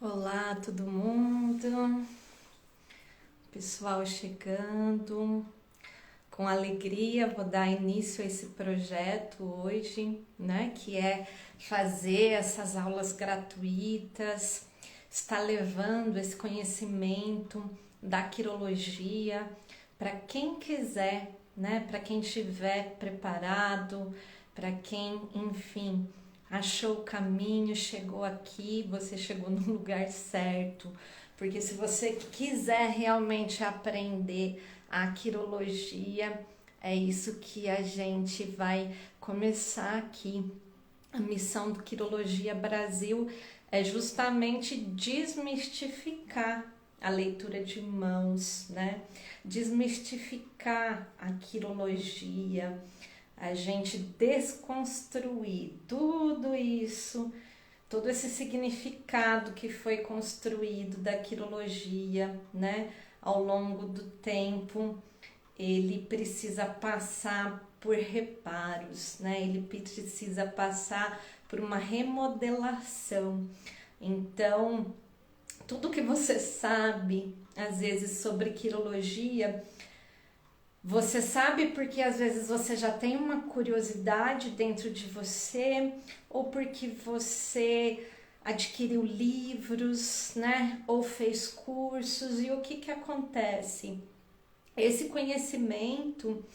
Olá, todo mundo, pessoal chegando. Com alegria vou dar início a esse projeto hoje, né? Que é fazer essas aulas gratuitas, estar levando esse conhecimento da quirologia para quem quiser, né? Para quem estiver preparado, para quem, enfim, achou o caminho, chegou aqui, você chegou no lugar certo. Porque se você quiser realmente aprender a quirologia, é isso que a gente vai começar aqui. A missão do Quirologia Brasil é justamente desmistificar a leitura de mãos, né? Desmistificar a quirologia, a gente desconstruir tudo isso, todo esse significado que foi construído da quirologia, né, ao longo do tempo. Ele precisa passar por reparos, né? Ele precisa passar por uma remodelação. Então, tudo que você sabe, às vezes, sobre quirologia, você sabe porque às vezes você já tem uma curiosidade dentro de você, ou porque você adquiriu livros, né? Ou fez cursos, e o que acontece? Esse conhecimento,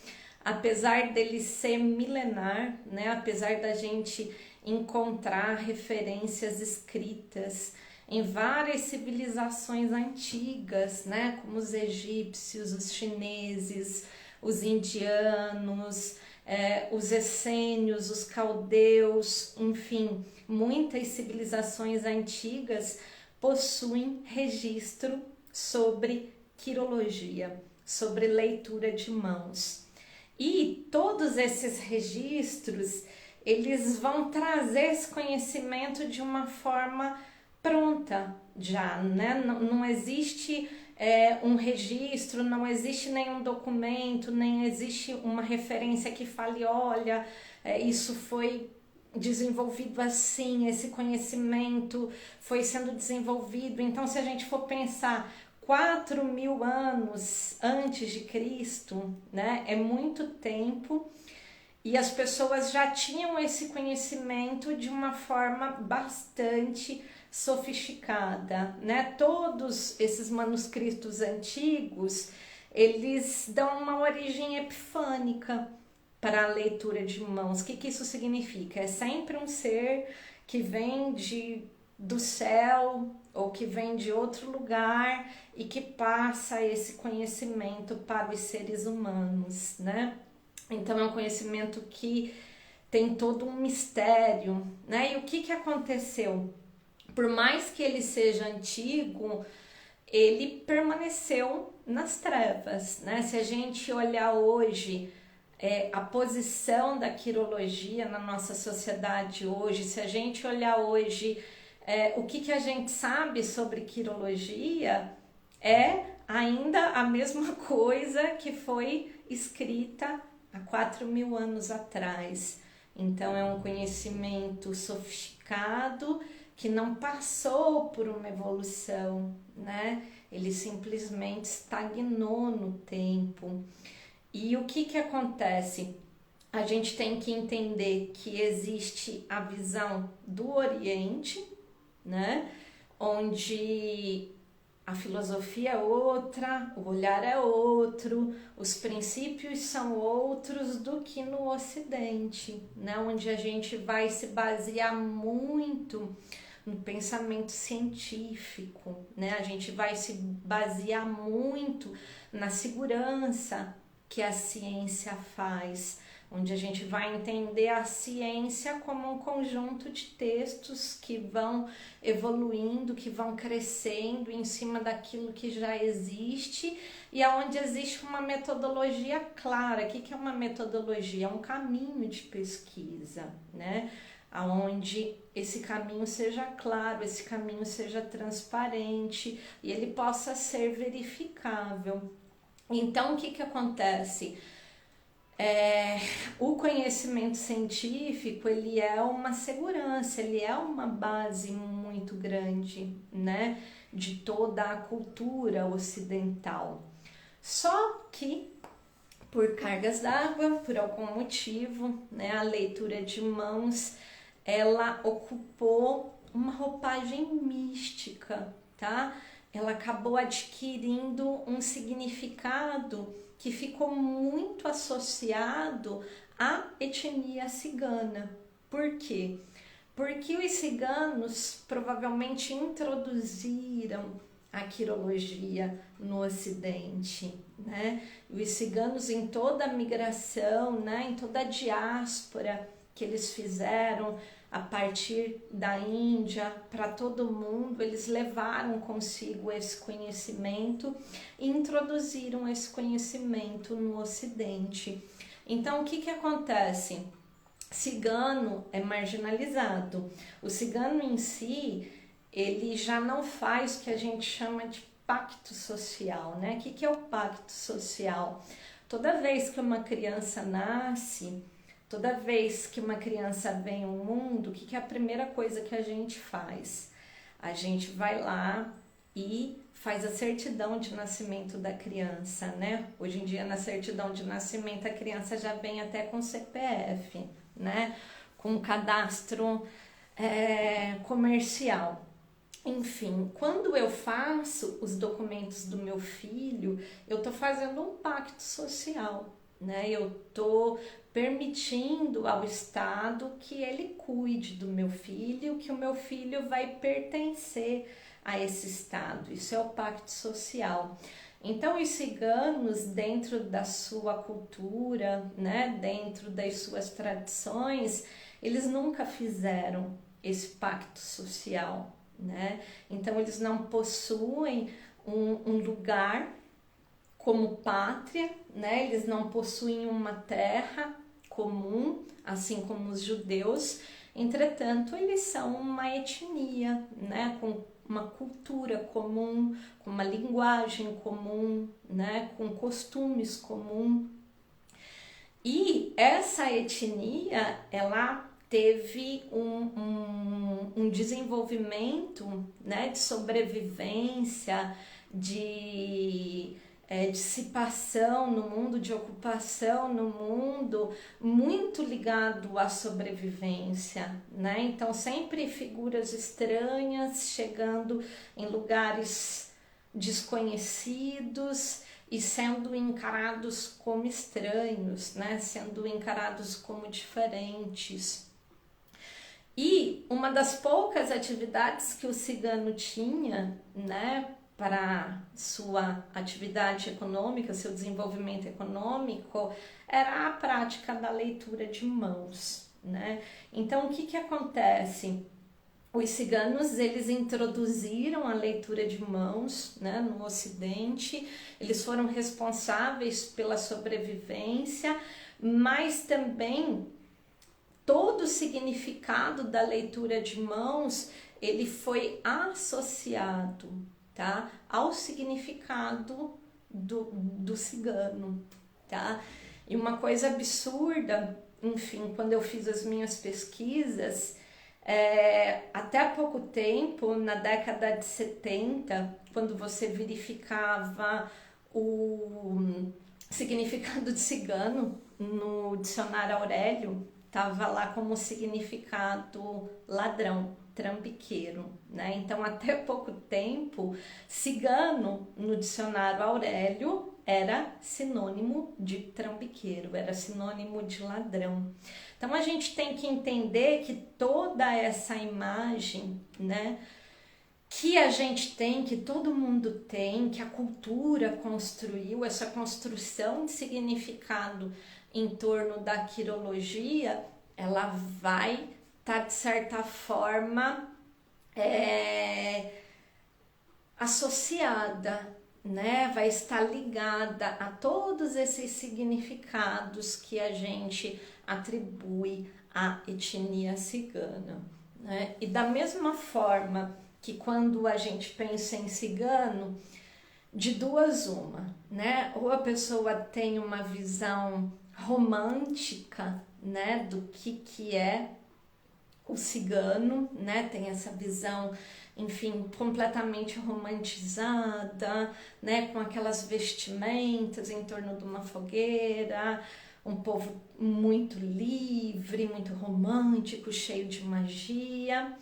apesar dele ser milenar, né? Apesar da gente encontrar referências escritas em várias civilizações antigas, né? Como os egípcios, os chineses, os indianos, os essênios, os caldeus, enfim, muitas civilizações antigas possuem registro sobre quirologia, sobre leitura de mãos. E todos esses registros, eles vão trazer esse conhecimento de uma forma pronta já, né? Não existe um registro, não existe nenhum documento, nem existe uma referência que fale, olha, isso foi desenvolvido assim, esse conhecimento foi sendo desenvolvido. Então, se a gente for pensar 4.000 anos antes de Cristo, né? É muito tempo e as pessoas já tinham esse conhecimento de uma forma bastante sofisticada, né? Todos esses manuscritos antigos, eles dão uma origem epifânica para a leitura de mãos. O que isso significa? É sempre um ser que vem do céu ou que vem de outro lugar e que passa esse conhecimento para os seres humanos, né? Então é um conhecimento que tem todo um mistério, né? E o que aconteceu? Por mais que ele seja antigo, ele permaneceu nas trevas, né? Se a gente olhar hoje a posição da quirologia na nossa sociedade hoje, se a gente olhar hoje o que a gente sabe sobre quirologia, é ainda a mesma coisa que foi escrita há 4.000 anos atrás. Então é um conhecimento sofisticado que não passou por uma evolução, né? Ele simplesmente estagnou no tempo. E o que acontece? A gente tem que entender que existe a visão do Oriente, né? Onde a filosofia é outra, o olhar é outro, os princípios são outros do que no Ocidente, né? Onde a gente vai se basear muito no pensamento científico, né? A gente vai se basear muito na segurança que a ciência faz, onde a gente vai entender a ciência como um conjunto de textos que vão evoluindo, que vão crescendo em cima daquilo que já existe e aonde existe uma metodologia clara. O que é uma metodologia? É um caminho de pesquisa, né? Aonde esse caminho seja claro, esse caminho seja transparente e ele possa ser verificável. Então, o que acontece? O conhecimento científico, ele é uma segurança, ele é uma base muito muito grande, né, de toda a cultura ocidental. Só que, por cargas d'água, por algum motivo, né, a leitura de mãos, ela ocupou uma roupagem mística, tá? Ela acabou adquirindo um significado que ficou muito associado à etnia cigana. Por quê? Porque os ciganos provavelmente introduziram a quirologia no Ocidente, né? Os ciganos, em toda a migração, né, em toda a diáspora que eles fizeram a partir da Índia para todo mundo, eles levaram consigo esse conhecimento e introduziram esse conhecimento no Ocidente. Então, o que acontece? Cigano é marginalizado. O cigano em si, ele já não faz o que a gente chama de pacto social, né? O que é o pacto social? Toda vez que uma criança nasce, toda vez que uma criança vem ao mundo, o que é a primeira coisa que a gente faz? A gente vai lá e faz a certidão de nascimento da criança, né? Hoje em dia, na certidão de nascimento, a criança já vem até com CPF, né? Com cadastro comercial. Enfim, quando eu faço os documentos do meu filho, eu estou fazendo um pacto social, né? Eu estou permitindo ao Estado que ele cuide do meu filho, que o meu filho vai pertencer a esse Estado. Isso é o pacto social. Então, os ciganos, dentro da sua cultura, né, dentro das suas tradições, eles nunca fizeram esse pacto social, né? Então, eles não possuem um lugar como pátria, né? Eles não possuem uma terra comum, assim como os judeus. Entretanto, eles são uma etnia, né, com uma cultura comum, com uma linguagem comum, né, com costumes comuns. E essa etnia, ela teve um desenvolvimento, né, de sobrevivência, de dissipação no mundo, de ocupação no mundo, muito ligado à sobrevivência, né? Então, sempre figuras estranhas chegando em lugares desconhecidos e sendo encarados como estranhos, né? Sendo encarados como diferentes. E uma das poucas atividades que o cigano tinha, né, para sua atividade econômica, seu desenvolvimento econômico, era a prática da leitura de mãos, né? Então, o que acontece? Os ciganos, eles introduziram a leitura de mãos, né, no Ocidente, eles foram responsáveis pela sobrevivência, mas também todo o significado da leitura de mãos, ele foi associado, tá, ao significado do cigano, tá? E uma coisa absurda, enfim, quando eu fiz as minhas pesquisas, até há pouco tempo, na década de 70, quando você verificava o significado de cigano no dicionário Aurélio, estava lá como significado ladrão, trambiqueiro, né? Então, até pouco tempo, cigano no dicionário Aurélio era sinônimo de trambiqueiro, era sinônimo de ladrão. Então, a gente tem que entender que toda essa imagem, né, que a gente tem, que todo mundo tem, que a cultura construiu, essa construção de significado em torno da quirologia, ela vai estar, de certa forma, associada, né? Vai estar ligada a todos esses significados que a gente atribui à etnia cigana, né? E da mesma forma que quando a gente pensa em cigano, de duas uma, né? Ou a pessoa tem uma visão romântica, né, do que é o cigano, né? Tem essa visão, enfim, completamente romantizada, né? Com aquelas vestimentas em torno de uma fogueira, um povo muito livre, muito romântico, cheio de magia.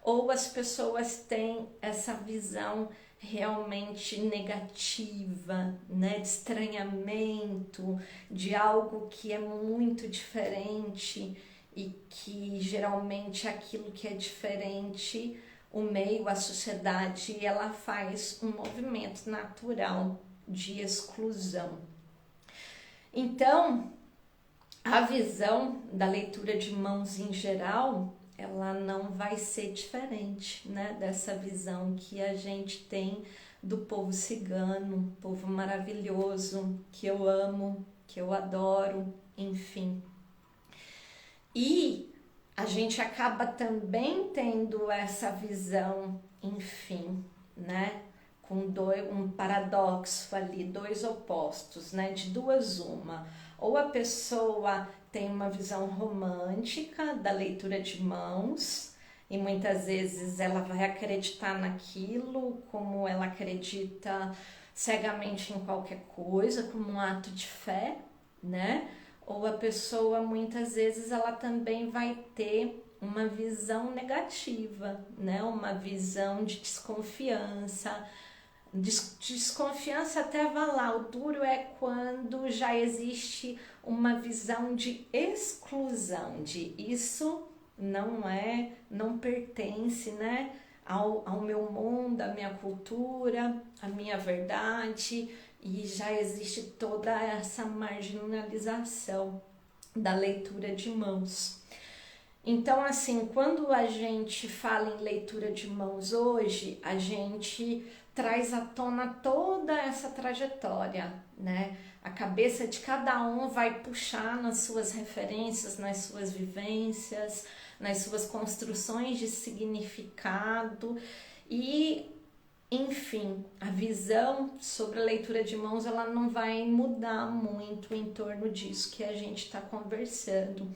Ou as pessoas têm essa visão realmente negativa, né? De estranhamento, de algo que é muito diferente e que geralmente aquilo que é diferente, o meio, a sociedade, ela faz um movimento natural de exclusão. Então, a visão da leitura de mãos em geral, ela não vai ser diferente, né, dessa visão que a gente tem do povo cigano, povo maravilhoso, que eu amo, que eu adoro, enfim. E a gente acaba também tendo essa visão, enfim, né, com um paradoxo ali, dois opostos, né, de duas uma. Ou a pessoa tem uma visão romântica da leitura de mãos e muitas vezes ela vai acreditar naquilo como ela acredita cegamente em qualquer coisa, como um ato de fé, né? Ou a pessoa muitas vezes ela também vai ter uma visão negativa, né? Uma visão de desconfiança. Desconfiança até vai lá, o duro é quando já existe uma visão de exclusão, de isso não pertence, né, ao meu mundo, à minha cultura, à minha verdade, e já existe toda essa marginalização da leitura de mãos. Então, assim, quando a gente fala em leitura de mãos hoje, a gente traz à tona toda essa trajetória, né? A cabeça de cada um vai puxar nas suas referências, nas suas vivências, nas suas construções de significado e, enfim, a visão sobre a leitura de mãos, ela não vai mudar muito em torno disso que a gente está conversando.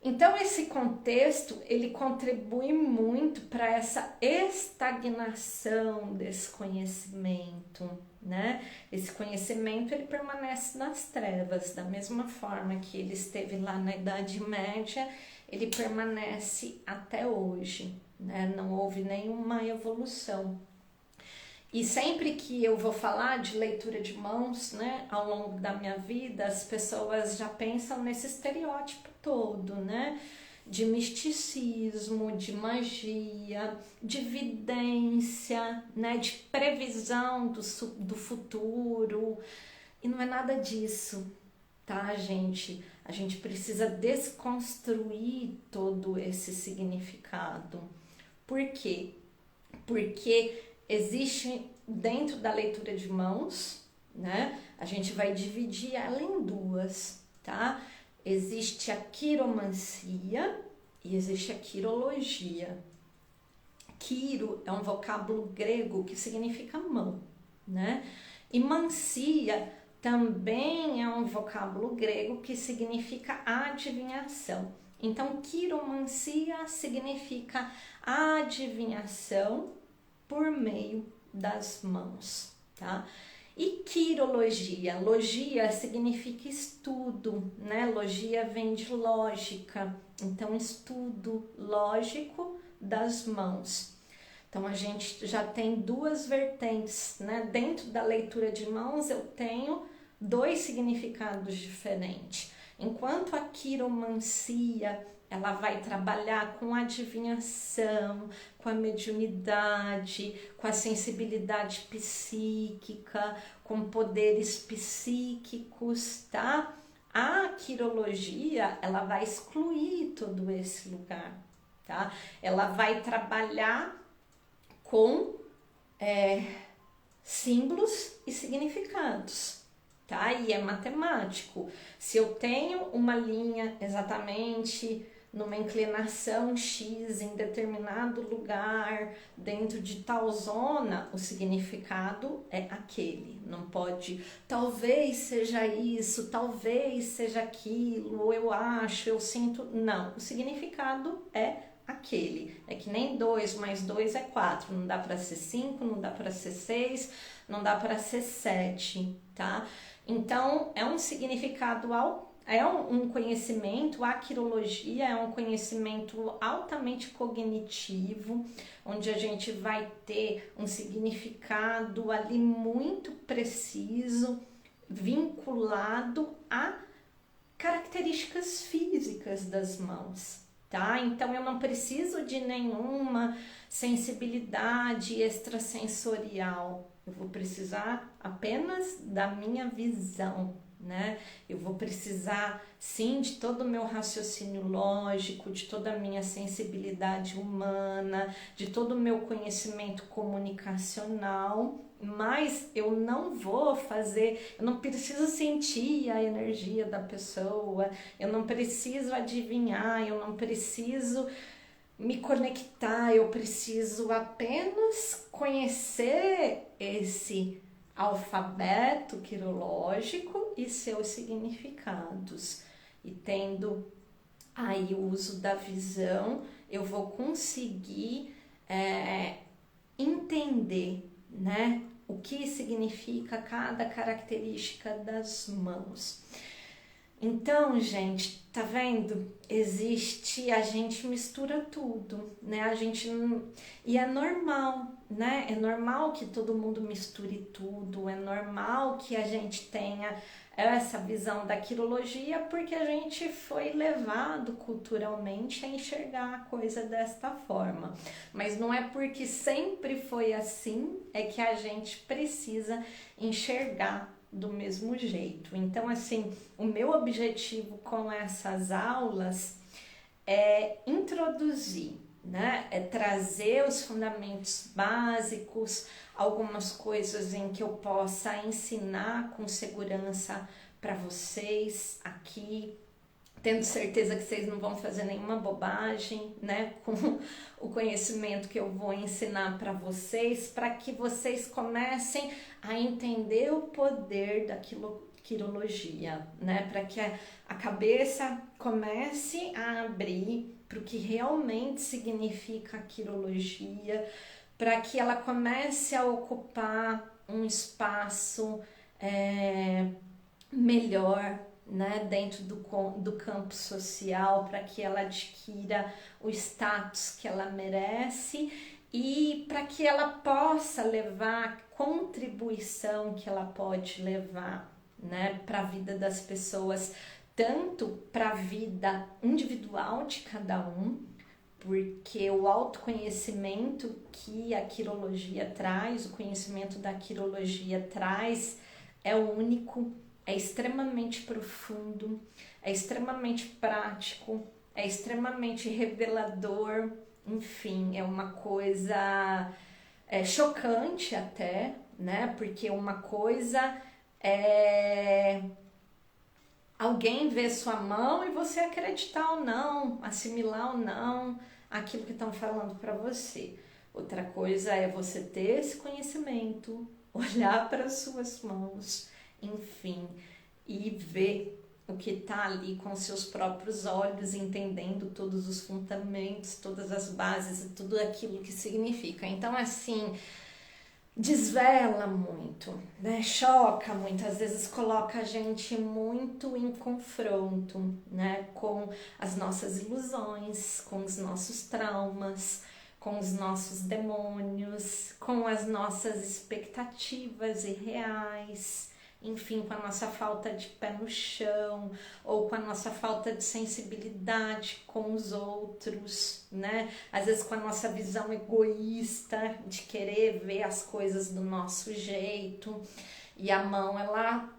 Então, esse contexto, ele contribui muito para essa estagnação desse conhecimento, né? Esse conhecimento, ele permanece nas trevas, da mesma forma que ele esteve lá na Idade Média, ele permanece até hoje, né? Não houve nenhuma evolução. E sempre que eu vou falar de leitura de mãos, né, ao longo da minha vida, as pessoas já pensam nesse estereótipo todo, né, de misticismo, de magia, de vidência, né, de previsão do futuro. E não é nada disso, tá, gente? A gente precisa desconstruir todo esse significado. Por quê? Porque existe dentro da leitura de mãos, né? A gente vai dividir ela em duas, tá? Existe a quiromancia e existe a quirologia. Quiro é um vocábulo grego que significa mão, né? E mancia também é um vocábulo grego que significa adivinhação. Então, quiromancia significa adivinhação por meio das mãos, tá? E quirologia, logia significa estudo, né? Logia vem de lógica, então estudo lógico das mãos. Então a gente já tem duas vertentes, né? Dentro da leitura de mãos eu tenho dois significados diferentes. Enquanto a quiromancia ela vai trabalhar com adivinhação, com a mediunidade, com a sensibilidade psíquica, com poderes psíquicos, tá? A quirologia, ela vai excluir todo esse lugar, tá? Ela vai trabalhar com símbolos e significados, tá? E é matemático. Se eu tenho uma linha exatamente numa inclinação X em determinado lugar, dentro de tal zona, o significado é aquele. Não pode, talvez seja isso, talvez seja aquilo, eu acho, eu sinto. Não, o significado é aquele. É que nem 2 mais 2 é 4. Não dá para ser 5, não dá para ser 6, não dá para ser 7, tá? Então, é um significado é um conhecimento, a quirologia é um conhecimento altamente cognitivo, onde a gente vai ter um significado ali muito preciso, vinculado a características físicas das mãos, tá? Então eu não preciso de nenhuma sensibilidade extrasensorial, eu vou precisar apenas da minha visão, né? Eu vou precisar sim de todo o meu raciocínio lógico, de toda a minha sensibilidade humana, de todo o meu conhecimento comunicacional, mas eu não vou fazer, eu não preciso sentir a energia da pessoa, eu não preciso adivinhar, eu não preciso me conectar, eu preciso apenas conhecer esse alfabeto quirológico e seus significados. E tendo aí o uso da visão, eu vou conseguir entender, né, o que significa cada característica das mãos. Então, gente, tá vendo? A gente mistura tudo, né? E é normal, né? É normal que todo mundo misture tudo, é normal que a gente tenha essa visão da quirologia, porque a gente foi levado culturalmente a enxergar a coisa desta forma. Mas não é porque sempre foi assim, é que a gente precisa enxergar do mesmo jeito. Então, assim, o meu objetivo com essas aulas é introduzir, né? É trazer os fundamentos básicos, algumas coisas em que eu possa ensinar com segurança para vocês aqui, tendo certeza que vocês não vão fazer nenhuma bobagem, né, com o conhecimento que eu vou ensinar para vocês, para que vocês comecem a entender o poder da quirologia, né, para que a cabeça comece a abrir para o que realmente significa a quirologia, para que ela comece a ocupar um espaço melhor, né, dentro do campo social, para que ela adquira o status que ela merece e para que ela possa levar a contribuição que ela pode levar, né, para a vida das pessoas, tanto para a vida individual de cada um, porque o autoconhecimento que a quirologia traz, o conhecimento da quirologia traz, é único, é extremamente profundo, é extremamente prático, é extremamente revelador, enfim, é uma coisa chocante até, né? Porque uma coisa é alguém ver sua mão e você acreditar ou não, assimilar ou não aquilo que estão falando para você. Outra coisa é você ter esse conhecimento, olhar para as suas mãos, enfim, e ver o que está ali com seus próprios olhos, entendendo todos os fundamentos, todas as bases, tudo aquilo que significa. Então, assim, desvela muito, né? Choca muito, às vezes coloca a gente muito em confronto, né? Com as nossas ilusões, com os nossos traumas, com os nossos demônios, com as nossas expectativas irreais, enfim, com a nossa falta de pé no chão, ou com a nossa falta de sensibilidade com os outros, né? Às vezes com a nossa visão egoísta de querer ver as coisas do nosso jeito. E a mão, ela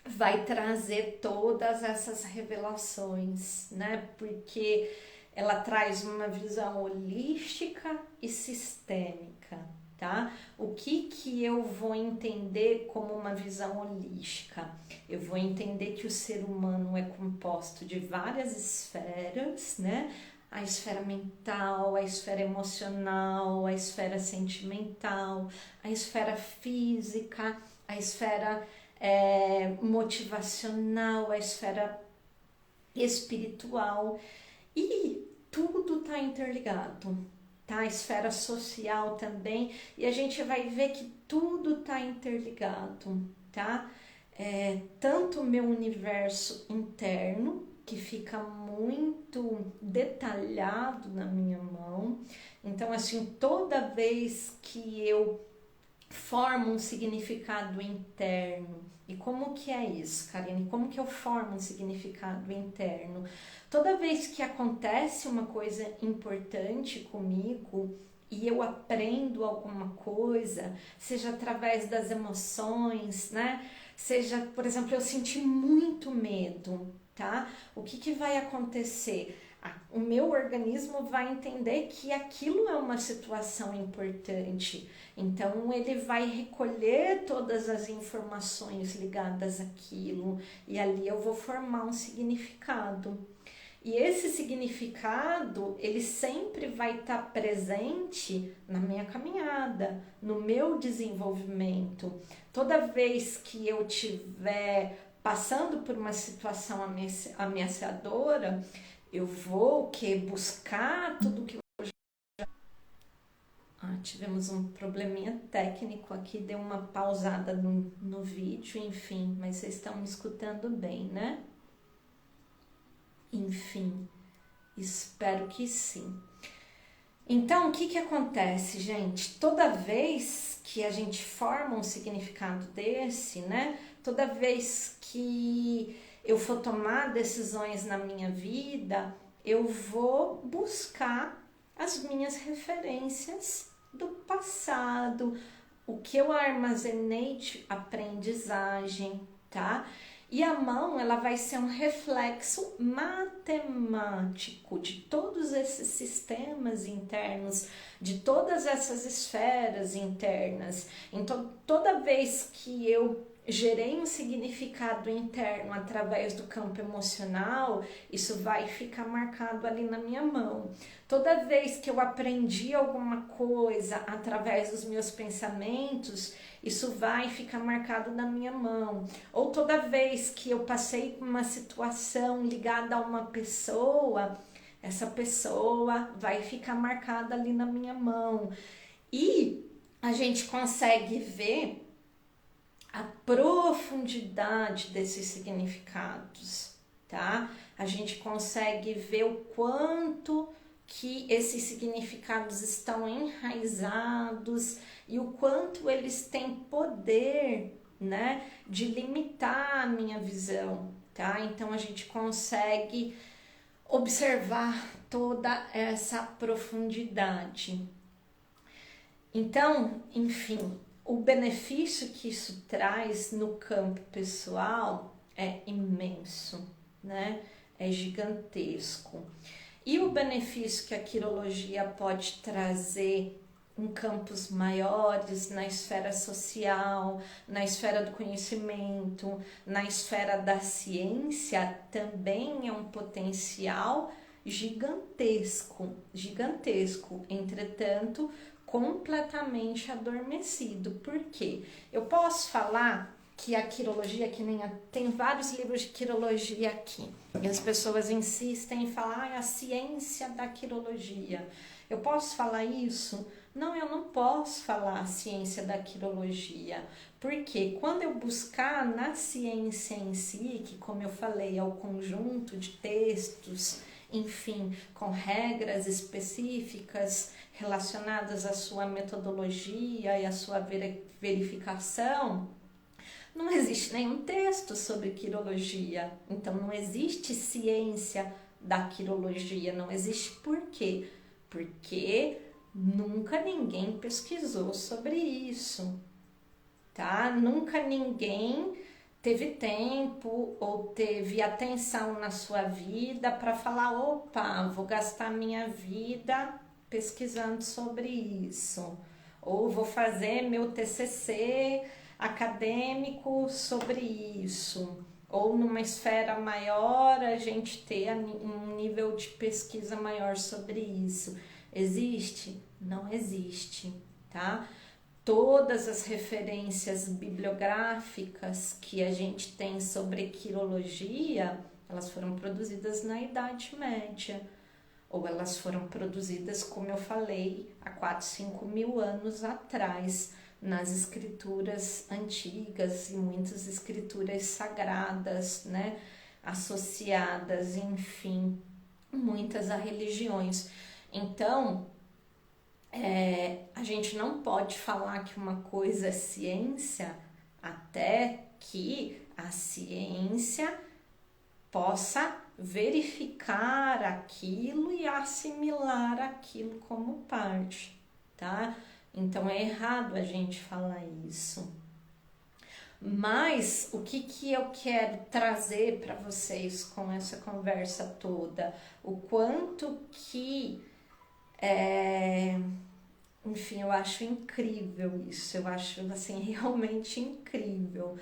vai trazer todas essas revelações, né? Porque ela traz uma visão holística e sistêmica, tá? O que eu vou entender como uma visão holística? Eu vou entender que o ser humano é composto de várias esferas, né? A esfera mental, a esfera emocional, a esfera sentimental, a esfera física, a esfera motivacional, a esfera espiritual, e tudo está interligado, tá? A esfera social também, e a gente vai ver que tudo está interligado, tá? Tanto o meu universo interno, que fica muito detalhado na minha mão, então assim, toda vez que eu formo um significado interno. E como que é isso, Karine? Como que eu formo um significado interno? Toda vez que acontece uma coisa importante comigo e eu aprendo alguma coisa, seja através das emoções, né? Seja, por exemplo, eu senti muito medo, tá? O que vai acontecer? O meu organismo vai entender que aquilo é uma situação importante. Então ele vai recolher todas as informações ligadas àquilo e ali eu vou formar um significado. E esse significado, ele sempre vai estar presente na minha caminhada, no meu desenvolvimento. Toda vez que eu tiver passando por uma situação ameaçadora, eu vou buscar tudo que tivemos um probleminha técnico aqui, deu uma pausada no vídeo, enfim, mas vocês estão me escutando bem, né? Enfim, espero que sim. Então, o que acontece, gente? Toda vez que a gente forma um significado desse, né? Toda vez que eu for tomar decisões na minha vida, eu vou buscar as minhas referências do passado, o que eu armazenei de aprendizagem, tá? E a mão, ela vai ser um reflexo matemático de todos esses sistemas internos, de todas essas esferas internas. Então, toda vez que eu gerei um significado interno através do campo emocional, isso vai ficar marcado ali na minha mão. Toda vez que eu aprendi alguma coisa através dos meus pensamentos, isso vai ficar marcado na minha mão. Ou toda vez que eu passei por uma situação ligada a uma pessoa, essa pessoa vai ficar marcada ali na minha mão. E a gente consegue ver a profundidade desses significados, tá? A gente consegue ver o quanto que esses significados estão enraizados e o quanto eles têm poder, né, de limitar a minha visão, tá? Então a gente consegue observar toda essa profundidade. Então, enfim, o benefício que isso traz no campo pessoal é imenso, né? É gigantesco. E o benefício que a quirologia pode trazer em campos maiores, na esfera social, na esfera do conhecimento, na esfera da ciência, também é um potencial gigantesco, gigantesco. Entretanto, completamente adormecido. Por quê? Eu posso falar que a quirologia, tem vários livros de quirologia aqui, e as pessoas insistem em falar a ciência da quirologia. Eu posso falar isso? Não, eu não posso falar a ciência da quirologia, porque quando eu buscar na ciência em si, que como eu falei, é o conjunto de textos, enfim, com regras específicas relacionadas à sua metodologia e à sua verificação, não existe nenhum texto sobre quirologia. Então não existe ciência da quirologia, não existe. Por quê? Porque nunca ninguém pesquisou sobre isso, tá? Nunca ninguém teve tempo ou teve atenção na sua vida para falar, opa, vou gastar minha vida pesquisando sobre isso. ou vou fazer meu TCC acadêmico sobre isso, ou numa esfera maior a gente ter um nível de pesquisa maior sobre isso. Existe? Não existe, tá? Todas as referências bibliográficas que a gente tem sobre quirologia, elas foram produzidas na Idade Média, ou elas foram produzidas, como eu falei, há 4, 5 mil anos atrás, nas escrituras antigas e muitas escrituras sagradas, né, associadas, enfim, muitas a religiões. Então, a gente não pode falar que uma coisa é ciência até que a ciência possa verificar aquilo e assimilar aquilo como parte, tá? Então é errado a gente falar isso. Mas o que eu quero trazer para vocês com essa conversa toda? O quanto que enfim, eu acho incrível isso, eu acho assim realmente incrível,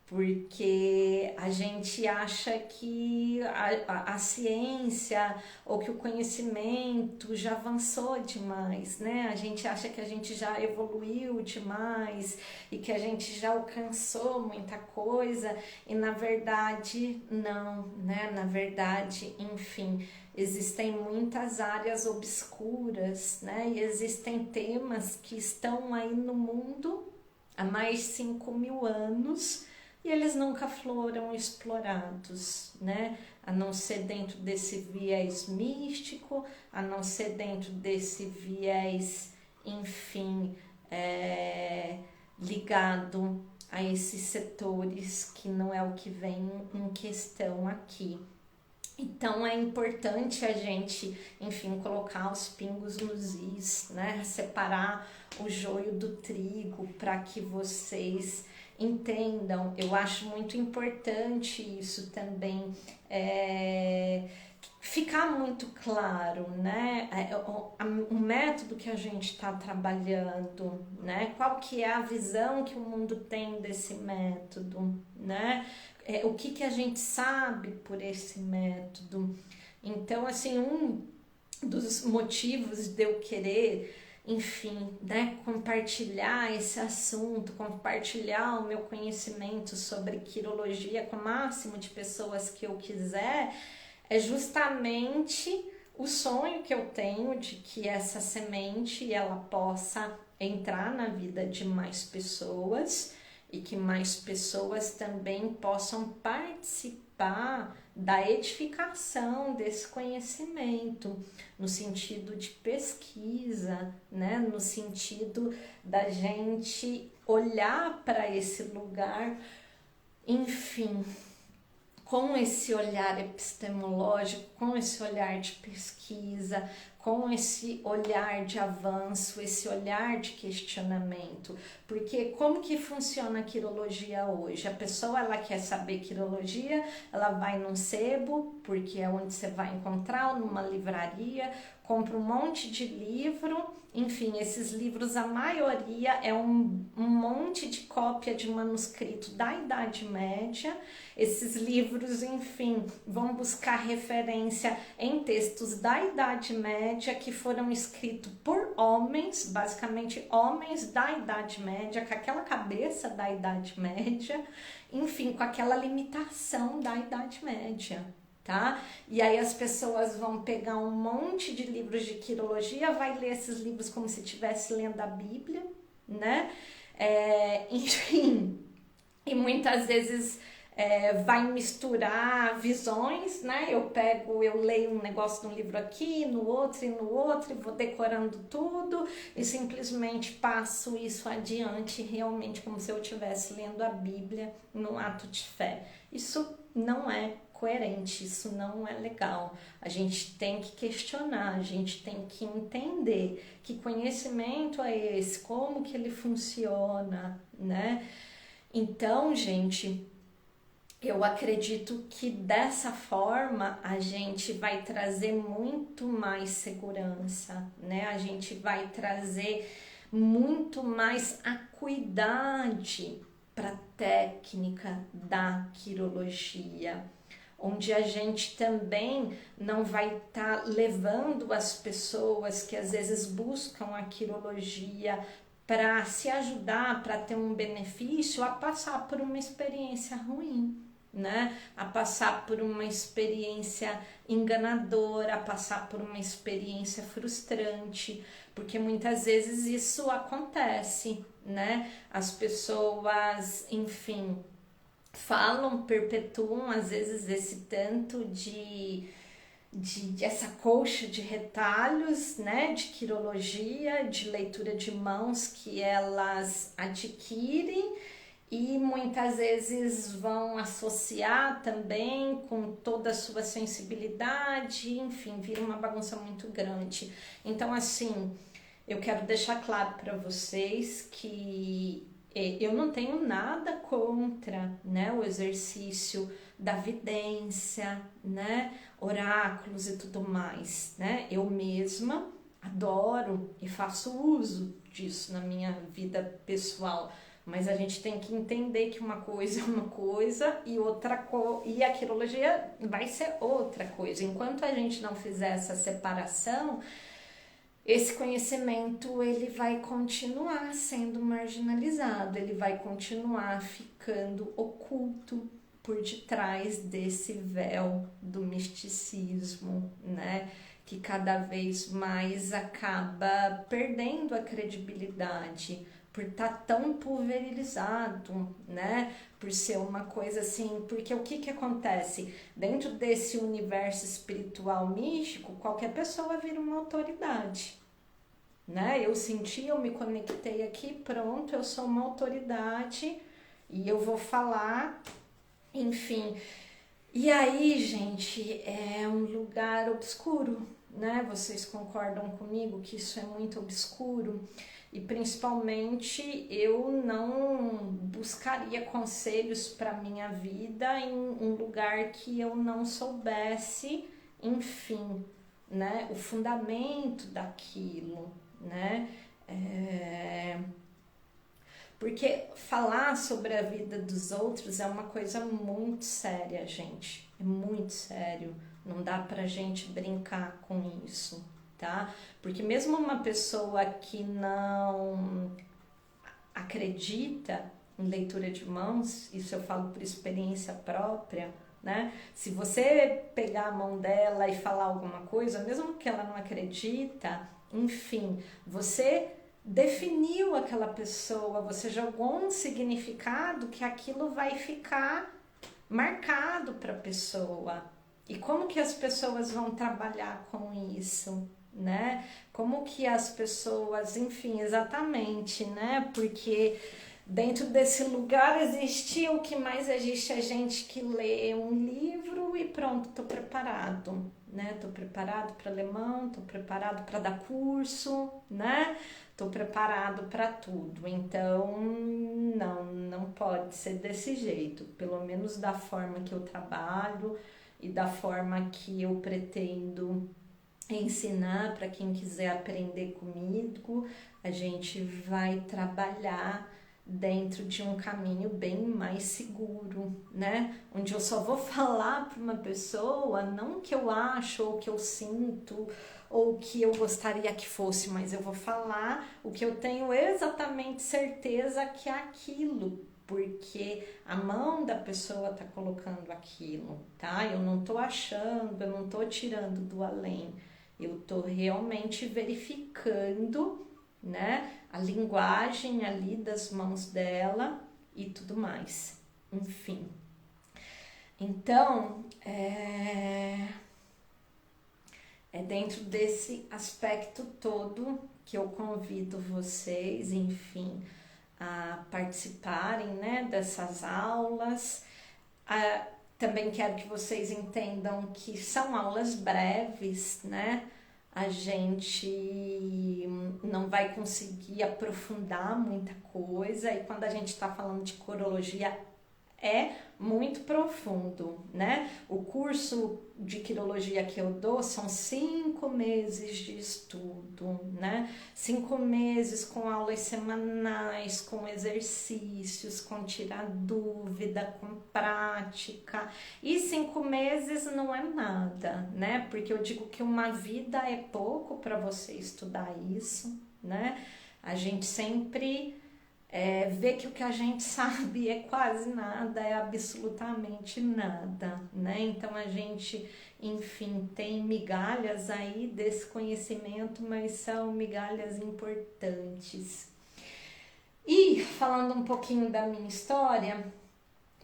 porque a gente acha que a ciência ou que o conhecimento já avançou demais, né? A gente acha que a gente já evoluiu demais e que a gente já alcançou muita coisa e na verdade não, né? Na verdade, enfim, existem muitas áreas obscuras, né? E existem temas que estão aí no mundo há mais de 5 mil anos e eles nunca foram explorados, né? A não ser dentro desse viés místico, a não ser dentro desse viés, enfim, ligado a esses setores que não é o que vem em questão aqui. Então é importante a gente, enfim, colocar os pingos nos is, né? Separar o joio do trigo para que vocês entendam. Eu acho muito importante isso também, ficar muito claro, né? O método que a gente está trabalhando, né? Qual que é a visão que o mundo tem desse método, né? O que a gente sabe por esse método. Então, assim, um dos motivos de eu querer, enfim, né, compartilhar esse assunto, compartilhar o meu conhecimento sobre quirologia com o máximo de pessoas que eu quiser, é justamente o sonho que eu tenho de que essa semente ela possa entrar na vida de mais pessoas e que mais pessoas também possam participar da edificação desse conhecimento, no sentido de pesquisa, né? No sentido da gente olhar para esse lugar, enfim, com esse olhar epistemológico, com esse olhar de pesquisa, com esse olhar de avanço, esse olhar de questionamento. Porque como que funciona a quirologia hoje? A pessoa, ela quer saber quirologia, ela vai num sebo, porque é onde você vai encontrar, ou numa livraria, compra um monte de livro. Enfim, esses livros, a maioria é um monte de cópia de manuscrito da Idade Média. Esses livros, enfim, vão buscar referência em textos da Idade Média que foram escritos por homens, basicamente homens da Idade Média, com aquela cabeça da Idade Média, enfim, com aquela limitação da Idade Média. Tá? E aí as pessoas vão pegar um monte de livros de quirologia, vai ler esses livros como se estivesse lendo a Bíblia, né? Enfim, e muitas vezes vai misturar visões, né? Eu leio um negócio de um livro aqui, no outro, e vou decorando tudo e simplesmente passo isso adiante, realmente como se eu estivesse lendo a Bíblia num ato de fé. Isso não é coerente, isso não é legal. A gente tem que questionar, a gente tem que entender que conhecimento é esse, como que ele funciona, né? Então, gente, eu acredito que dessa forma a gente vai trazer muito mais segurança, né? A gente vai trazer muito mais acuidade para a técnica da quirologia, onde a gente também não vai estar levando as pessoas que às vezes buscam a quirologia para se ajudar, para ter um benefício, a passar por uma experiência ruim, né? A passar por uma experiência enganadora, a passar por uma experiência frustrante, porque muitas vezes isso acontece, né? As pessoas, enfim, falam, perpetuam às vezes esse tanto de essa colcha de retalhos, né, de quirologia, de leitura de mãos que elas adquirem e muitas vezes vão associar também com toda a sua sensibilidade, enfim, vira uma bagunça muito grande. Então, assim, eu quero deixar claro para vocês que eu não tenho nada contra, né, o exercício da vidência, né, oráculos e tudo mais, né? Eu mesma adoro e faço uso disso na minha vida pessoal, mas a gente tem que entender que uma coisa é uma coisa e e a quirologia vai ser outra coisa. Enquanto a gente não fizer essa separação, esse conhecimento ele vai continuar sendo marginalizado, ele vai continuar ficando oculto por detrás desse véu do misticismo, né? Que cada vez mais acaba perdendo a credibilidade por estar tão pulverizado, né? Por ser uma coisa assim, porque o que acontece? Dentro desse universo espiritual místico, qualquer pessoa vira uma autoridade, né? Eu senti, eu me conectei aqui, pronto, eu sou uma autoridade e eu vou falar, enfim. E aí, gente, é um lugar obscuro, né? Vocês concordam comigo que isso é muito obscuro? E principalmente eu não buscaria conselhos para minha vida em um lugar que eu não soubesse, enfim, né, o fundamento daquilo, né? Porque falar sobre a vida dos outros é uma coisa muito séria, gente. É muito sério. Não dá pra gente brincar com isso, tá? Porque mesmo uma pessoa que não acredita em leitura de mãos, isso eu falo por experiência própria, né? Se você pegar a mão dela e falar alguma coisa, mesmo que ela não acredita, enfim, você definiu aquela pessoa, você jogou um significado que aquilo vai ficar marcado para a pessoa. E como que as pessoas vão trabalhar com isso, né? Como que as pessoas, enfim, exatamente, né? Porque dentro desse lugar existe o que mais existe é gente que lê um livro e pronto, tô preparado, né? Tô preparado para alemão, tô preparado para dar curso, né? Tô preparado para tudo. Então, não pode ser desse jeito, pelo menos da forma que eu trabalho e da forma que eu pretendo ensinar para quem quiser aprender comigo. A gente vai trabalhar dentro de um caminho bem mais seguro, né? Onde eu só vou falar para uma pessoa não o que eu acho ou o que eu sinto ou o que eu gostaria que fosse, mas eu vou falar o que eu tenho exatamente certeza que é aquilo, porque a mão da pessoa tá colocando aquilo, tá? Eu não tô achando, eu não tô tirando do além, eu tô realmente verificando, né, a linguagem ali das mãos dela e tudo mais, enfim. Então, é dentro desse aspecto todo que eu convido vocês, enfim, a participarem, né, dessas aulas. Também quero que vocês entendam que são aulas breves, né? A gente não vai conseguir aprofundar muita coisa, e quando a gente está falando de corologia, é muito profundo, né? O curso de quirologia que eu dou são 5 meses de estudo, né? 5 meses com aulas semanais, com exercícios, com tirar dúvida, com prática. E 5 meses não é nada, né? Porque eu digo que uma vida é pouco para você estudar isso, né? A gente sempre vê que o que a gente sabe é quase nada, é absolutamente nada, né? Então a gente, enfim, tem migalhas aí desse conhecimento, mas são migalhas importantes. E falando um pouquinho da minha história,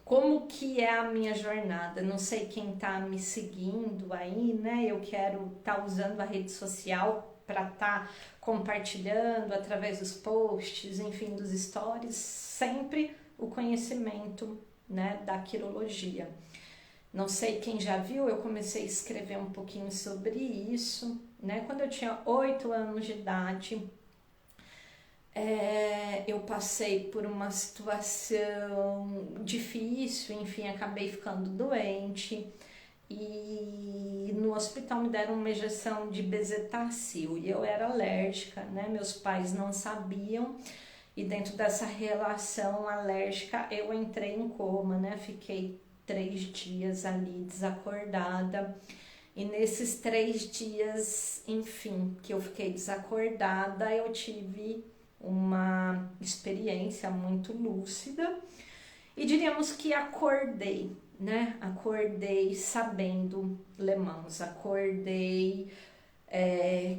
como que é a minha jornada? Não sei quem tá me seguindo aí, né? Eu quero estar usando a rede social para estar compartilhando através dos posts, enfim, dos stories, sempre o conhecimento, né, da quirologia. Não sei quem já viu, eu comecei a escrever um pouquinho sobre isso, né? Quando eu tinha 8 anos de idade, eu passei por uma situação difícil, enfim, acabei ficando doente e no hospital me deram uma injeção de bezetacil e eu era alérgica, né? Meus pais não sabiam e dentro dessa relação alérgica eu entrei em coma, né? Fiquei 3 dias ali desacordada. E nesses 3 dias, enfim, que eu fiquei desacordada, eu tive uma experiência muito lúcida e diríamos que acordei, né? Acordei sabendo Le Mans, acordei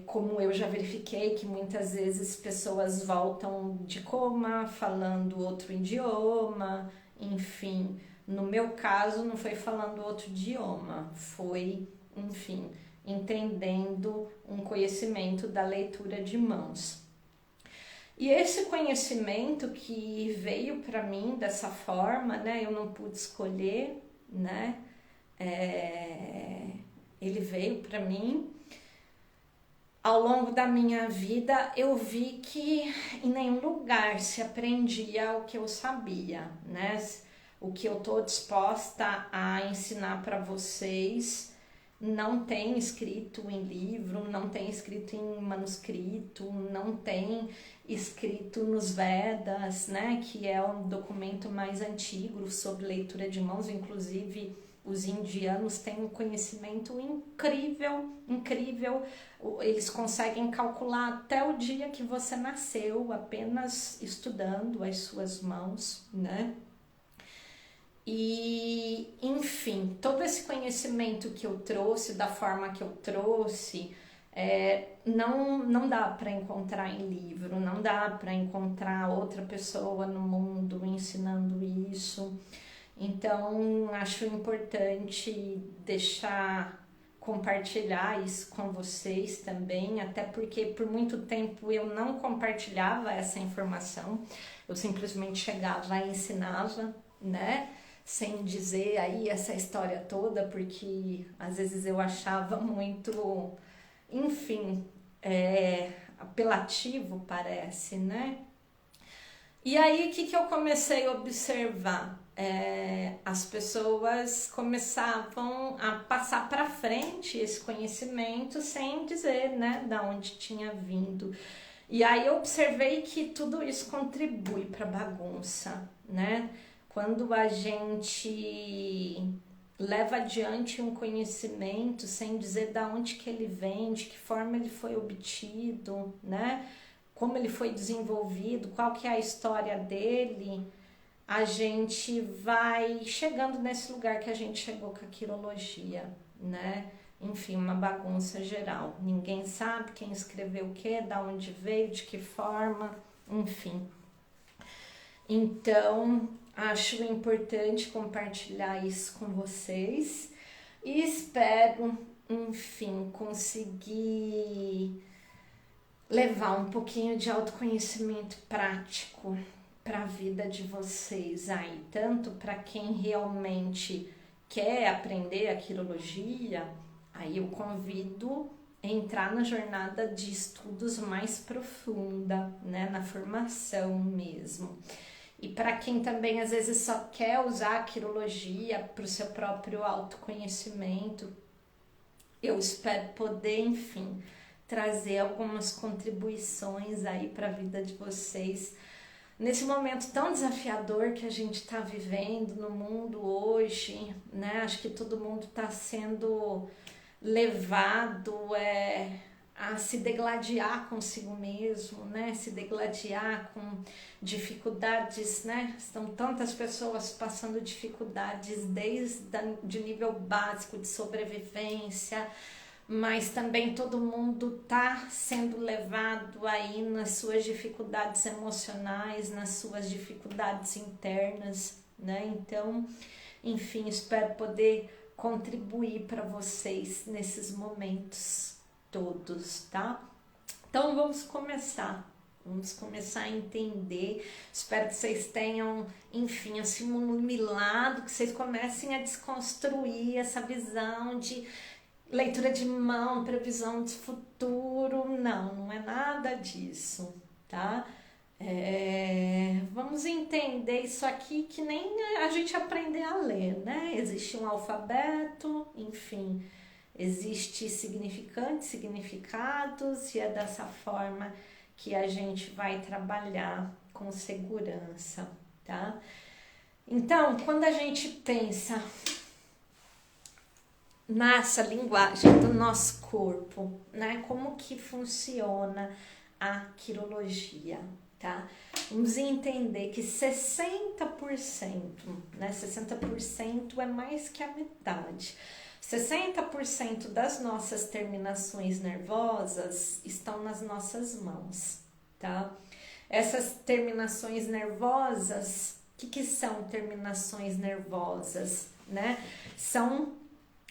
como eu já verifiquei que muitas vezes pessoas voltam de coma falando outro idioma, enfim. No meu caso não foi falando outro idioma, foi, enfim, entendendo um conhecimento da leitura de mãos. E esse conhecimento que veio para mim dessa forma, né, eu não pude escolher, né, ele veio para mim. Ao longo da minha vida, eu vi que em nenhum lugar se aprendia o que eu sabia, né? O que eu tô disposta a ensinar para vocês não tem escrito em livro, não tem escrito em manuscrito, não tem escrito nos Vedas, né? Que é o documento mais antigo sobre leitura de mãos, inclusive os indianos têm um conhecimento incrível, incrível. Eles conseguem calcular até o dia que você nasceu, apenas estudando as suas mãos, né? E, enfim, todo esse conhecimento que eu trouxe, da forma que eu trouxe, não dá para encontrar em livro, não dá para encontrar outra pessoa no mundo ensinando isso. Então, acho importante compartilhar isso com vocês também, até porque por muito tempo eu não compartilhava essa informação, eu simplesmente chegava e ensinava, né? Sem dizer aí essa história toda, porque às vezes eu achava muito, enfim, apelativo, parece, né? E aí, o que eu comecei a observar? As pessoas começavam a passar para frente esse conhecimento sem dizer, né, da onde tinha vindo. E aí eu observei que tudo isso contribui para a bagunça, né? Quando a gente leva adiante um conhecimento sem dizer da onde que ele vem, de que forma ele foi obtido, né? Como ele foi desenvolvido, qual que é a história dele, a gente vai chegando nesse lugar que a gente chegou com a quirologia, né? Enfim, uma bagunça geral. Ninguém sabe quem escreveu o quê, da onde veio, de que forma, enfim. Então, acho importante compartilhar isso com vocês e espero, enfim, conseguir levar um pouquinho de autoconhecimento prático para a vida de vocês aí, tanto para quem realmente quer aprender a quirologia, aí eu convido a entrar na jornada de estudos mais profunda, né, na formação mesmo. E para quem também às vezes só quer usar a quirologia para o seu próprio autoconhecimento, eu espero poder, enfim, trazer algumas contribuições aí para a vida de vocês. Nesse momento tão desafiador que a gente está vivendo no mundo hoje, né? Acho que todo mundo está sendo levado a se degladiar consigo mesmo, né? Se degladiar com dificuldades, né? Estão tantas pessoas passando dificuldades de nível básico de sobrevivência, mas também todo mundo está sendo levado aí nas suas dificuldades emocionais, nas suas dificuldades internas, né? Então, enfim, espero poder contribuir para vocês nesses momentos todos, tá? Então vamos começar a entender. Espero que vocês tenham, enfim, assimilado, que vocês comecem a desconstruir essa visão de leitura de mão, previsão de futuro. Não é nada disso, tá? Vamos entender isso aqui que nem a gente aprender a ler, né? Existe um alfabeto, enfim, existe significantes, significados, e é dessa forma que a gente vai trabalhar com segurança, tá? Então, quando a gente pensa nessa linguagem do nosso corpo, né? Como que funciona a quirologia, tá? Vamos entender que 60%, né? 60% é mais que a metade. 60% das nossas terminações nervosas estão nas nossas mãos, tá? Essas terminações nervosas, o que são terminações nervosas, né? São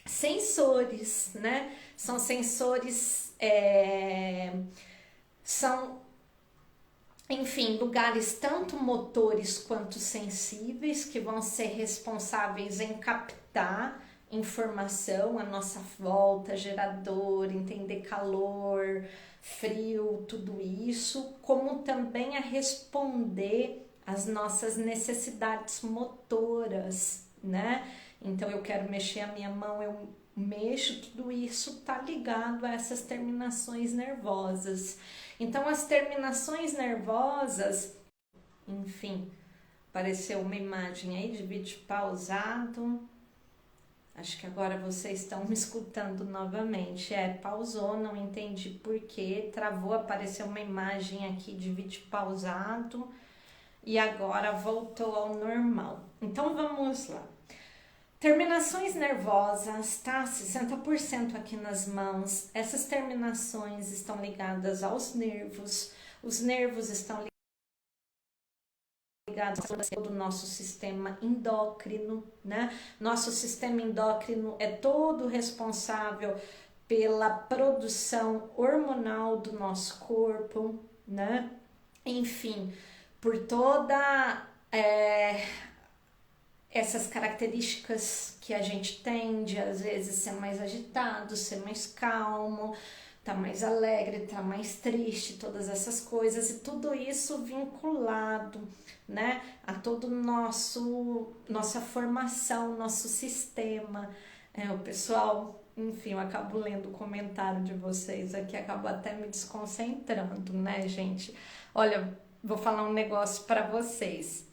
sensores, né? São sensores, são, enfim, lugares tanto motores quanto sensíveis que vão ser responsáveis em captar informação à nossa volta, gerador, entender calor, frio, tudo isso, como também a responder às nossas necessidades motoras, né? Então eu quero mexer a minha mão, eu mexo, tudo isso tá ligado a essas terminações nervosas. Então as terminações nervosas, enfim, apareceu uma imagem aí de vídeo pausado. Acho que agora vocês estão me escutando novamente. Pausou, não entendi por quê. Travou, apareceu uma imagem aqui de vídeo pausado e agora voltou ao normal. Então vamos lá. Terminações nervosas, tá? 60% aqui nas mãos. Essas terminações estão ligadas aos nervos. Os nervos estão ligados ao todo o nosso sistema endócrino, né? Nosso sistema endócrino é todo responsável pela produção hormonal do nosso corpo, né? Enfim, por toda essas características que a gente tem de às vezes ser mais agitado, ser mais calmo, tá mais alegre, tá mais triste, todas essas coisas, e tudo isso vinculado, né, a todo nossa formação, nosso sistema. O pessoal, enfim, eu acabo lendo o comentário de vocês aqui, acabo até me desconcentrando, né, gente? Olha, vou falar um negócio para vocês.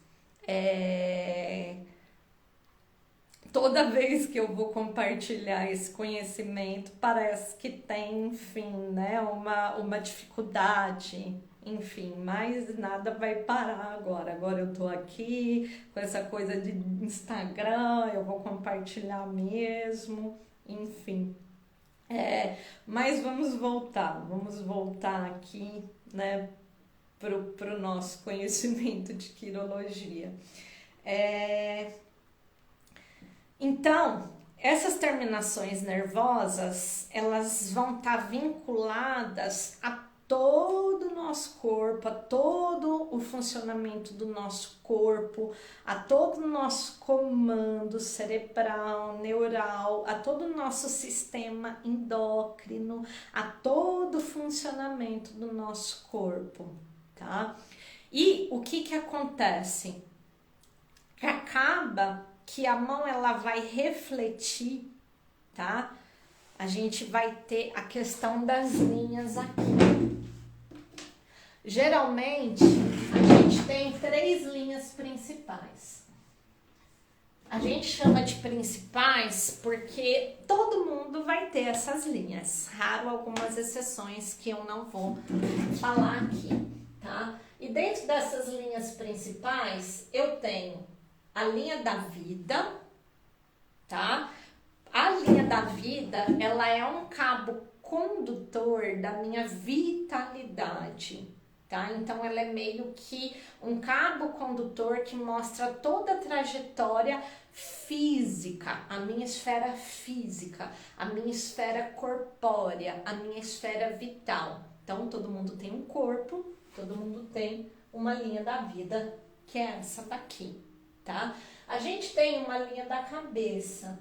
Toda vez que eu vou compartilhar esse conhecimento, parece que tem, enfim, né, uma dificuldade, enfim, mas nada vai parar agora. Agora eu tô aqui com essa coisa de Instagram, eu vou compartilhar mesmo, enfim. Mas vamos voltar aqui, né, pro nosso conhecimento de quirologia. Então, essas terminações nervosas, elas vão estar vinculadas a todo o nosso corpo, a todo o funcionamento do nosso corpo, a todo o nosso comando cerebral, neural, a todo o nosso sistema endócrino, a todo o funcionamento do nosso corpo, tá? E o que acontece? que acaba que a mão ela vai refletir, tá? A gente vai ter a questão das linhas aqui. Geralmente, a gente tem 3 linhas principais. A gente chama de principais porque todo mundo vai ter essas linhas. Raro algumas exceções que eu não vou falar aqui, tá? E dentro dessas linhas principais, eu tenho a linha da vida, tá? A linha da vida, ela é um cabo condutor da minha vitalidade, tá? Então, ela é meio que um cabo condutor que mostra toda a trajetória física, a minha esfera física, a minha esfera corpórea, a minha esfera vital. Então, todo mundo tem um corpo, todo mundo tem uma linha da vida, que é essa daqui, tá? A gente tem uma linha da cabeça.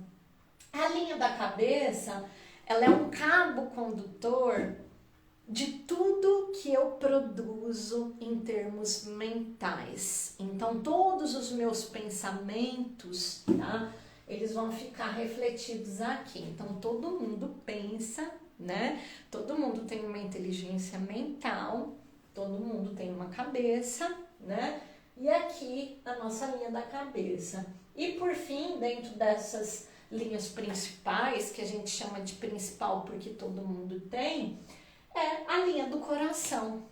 A linha da cabeça, ela é um cabo condutor de tudo que eu produzo em termos mentais. Então, todos os meus pensamentos, tá? Eles vão ficar refletidos aqui. Então, todo mundo pensa, né? Todo mundo tem uma inteligência mental, todo mundo tem uma cabeça, né? E aqui a nossa linha da cabeça. E por fim, dentro dessas linhas principais, que a gente chama de principal porque todo mundo tem, é a linha do coração,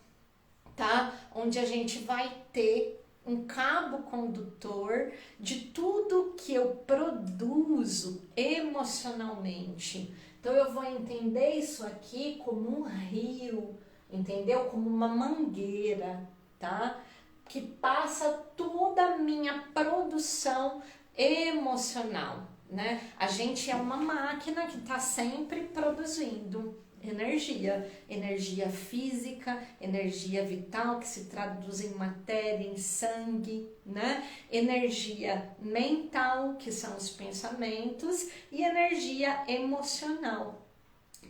tá? Onde a gente vai ter um cabo condutor de tudo que eu produzo emocionalmente. Então eu vou entender isso aqui como um rio, entendeu? Como uma mangueira, tá? Que passa toda a minha produção emocional, né? A gente é uma máquina que está sempre produzindo energia física, energia vital, que se traduz em matéria, em sangue, né? Energia mental, que são os pensamentos, e energia emocional,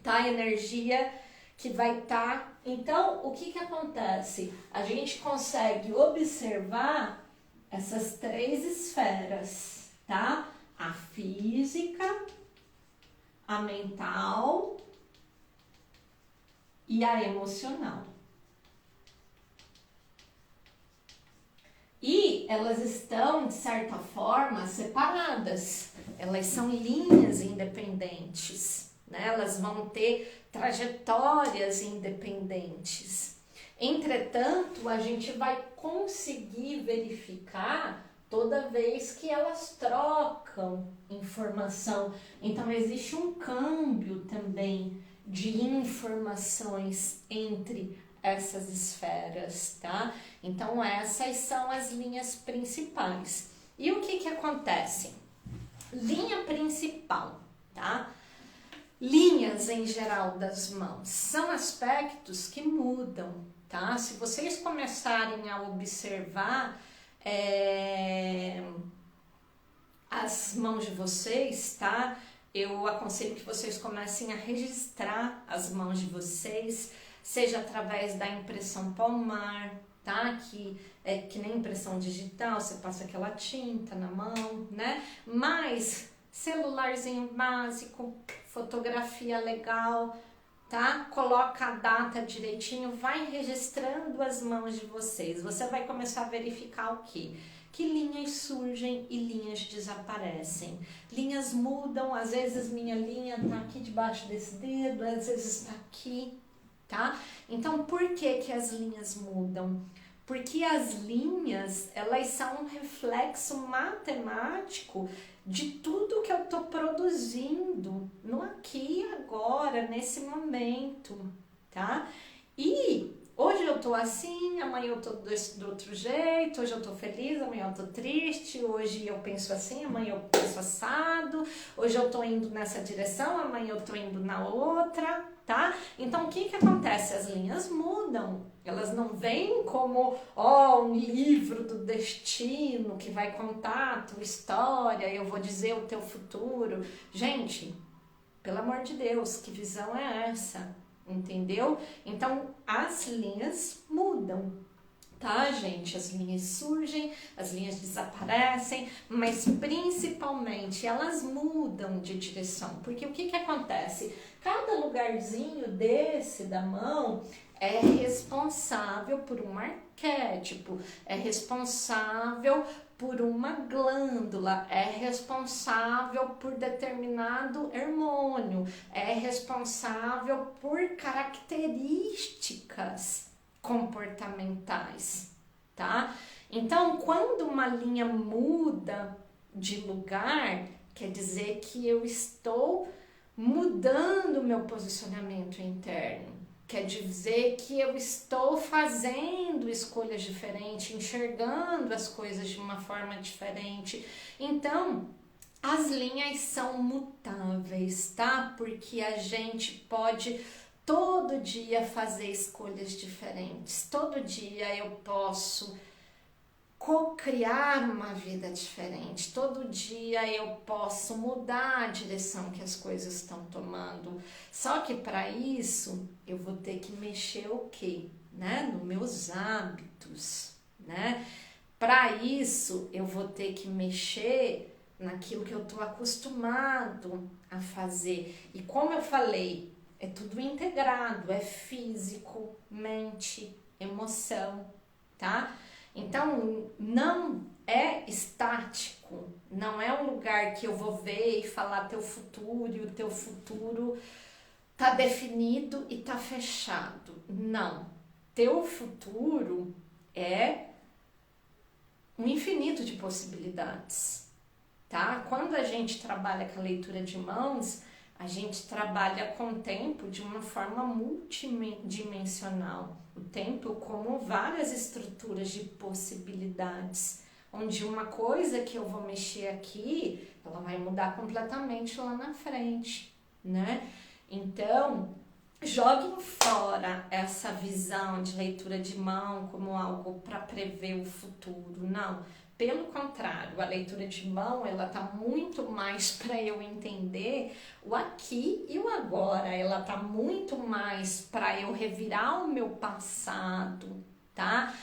tá? Energia que vai estar... Então, o que acontece? A gente consegue observar essas 3 esferas, tá? A física, a mental e a emocional. E elas estão, de certa forma, separadas. Elas são linhas independentes, né? Elas vão ter trajetórias independentes. Entretanto, a gente vai conseguir verificar toda vez que elas trocam informação. Então, existe um câmbio também de informações entre essas esferas, tá? Então, essas são as linhas principais. E o que acontece? Linha principal, tá? Linhas em geral das mãos são aspectos que mudam, tá? Se vocês começarem a observar as mãos de vocês, tá? Eu aconselho que vocês comecem a registrar as mãos de vocês, seja através da impressão palmar, tá? Que é que nem impressão digital, você passa aquela tinta na mão, né? Mas celularzinho básico, fotografia legal, tá? Coloca a data direitinho, vai registrando as mãos de vocês. Você vai começar a verificar o quê? Que linhas surgem e linhas desaparecem. Linhas mudam, às vezes minha linha tá aqui debaixo desse dedo, às vezes tá aqui, tá? Então, por que as linhas mudam? Porque as linhas, elas são um reflexo matemático de tudo que eu tô produzindo no aqui e agora, nesse momento, tá? E hoje eu tô assim, amanhã eu tô do outro jeito, hoje eu tô feliz, amanhã eu tô triste, hoje eu penso assim, amanhã eu penso assado, hoje eu tô indo nessa direção, amanhã eu tô indo na outra, tá? Então, o que acontece? As linhas mudam, elas não vêm como, um livro do destino que vai contar a tua história, eu vou dizer o teu futuro. Gente, pelo amor de Deus, que visão é essa? Entendeu? Então, as linhas mudam. tá, gente? As linhas surgem, as linhas desaparecem, mas principalmente elas mudam de direção, porque o que acontece? Cada lugarzinho desse da mão é responsável por um arquétipo, é responsável por uma glândula, é responsável por determinado hormônio, é responsável por características comportamentais, tá? Então, quando uma linha muda de lugar, quer dizer que eu estou mudando o meu posicionamento interno. Quer dizer que eu estou fazendo escolhas diferentes, enxergando as coisas de uma forma diferente. Então, as linhas são mutáveis, tá? Porque a gente pode todo dia fazer escolhas diferentes. Todo dia eu posso co-criar uma vida diferente. Todo dia eu posso mudar a direção que as coisas estão tomando. Só que para isso eu vou ter que mexer o quê? Né? Nos meus hábitos, né? Para isso eu vou ter que mexer naquilo que eu estou acostumado a fazer. E como eu falei, é tudo integrado, é físico, mente, emoção, tá? Então, não é estático, não é um lugar que eu vou ver e falar teu futuro e o teu futuro tá definido e tá fechado. Não, teu futuro é um infinito de possibilidades, tá? Quando a gente trabalha com a leitura de mãos, a gente trabalha com o tempo de uma forma multidimensional. O tempo como várias estruturas de possibilidades, onde uma coisa que eu vou mexer aqui, ela vai mudar completamente lá na frente, né? Então, joguem fora essa visão de leitura de mão como algo para prever o futuro, não. Pelo contrário, a leitura de mão, ela tá muito mais para eu entender o aqui e o agora. Ela tá muito mais para eu revirar o meu passado, tá?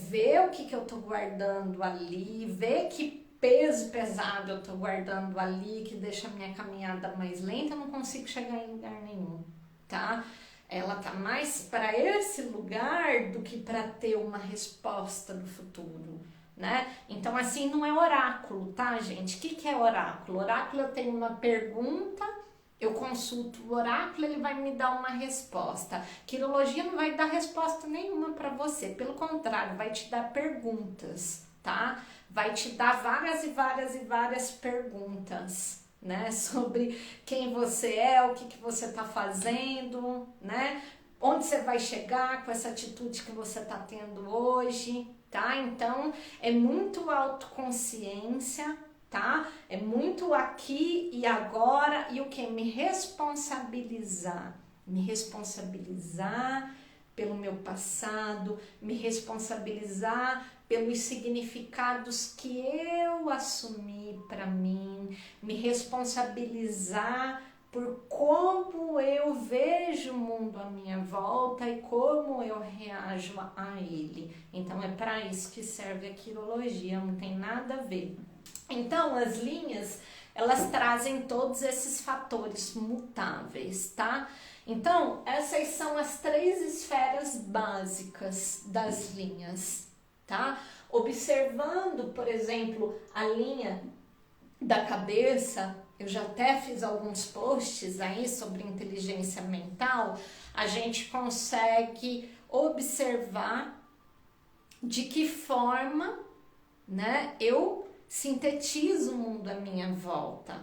Ver o que eu tô guardando ali, ver que peso pesado eu tô guardando ali, que deixa a minha caminhada mais lenta, eu não consigo chegar em lugar nenhum, tá? Ela tá mais para esse lugar do que para ter uma resposta do futuro, né? Então, assim, não é oráculo, tá, gente? O que é oráculo? Oráculo, eu tenho uma pergunta, eu consulto o oráculo, ele vai me dar uma resposta. Quirologia não vai dar resposta nenhuma para você, pelo contrário, vai te dar perguntas, tá? Vai te dar várias e várias e várias perguntas, né? Sobre quem você é, o que você tá fazendo, né? Onde você vai chegar com essa atitude que você tá tendo hoje, tá? Então, é muito autoconsciência, tá? É muito aqui e agora e o que? Me responsabilizar pelo meu passado, me responsabilizar pelos significados que eu assumi para mim, me responsabilizar por como eu vejo o mundo à minha volta e como eu reajo a ele. Então é para isso que serve a quirologia, não tem nada a ver. Então as linhas, elas trazem todos esses fatores mutáveis, tá? Então essas são as 3 esferas básicas das linhas, tá? Observando, por exemplo, a linha da cabeça, eu já até fiz alguns posts aí sobre inteligência mental, a gente consegue observar de que forma, né, eu sintetizo o mundo à minha volta,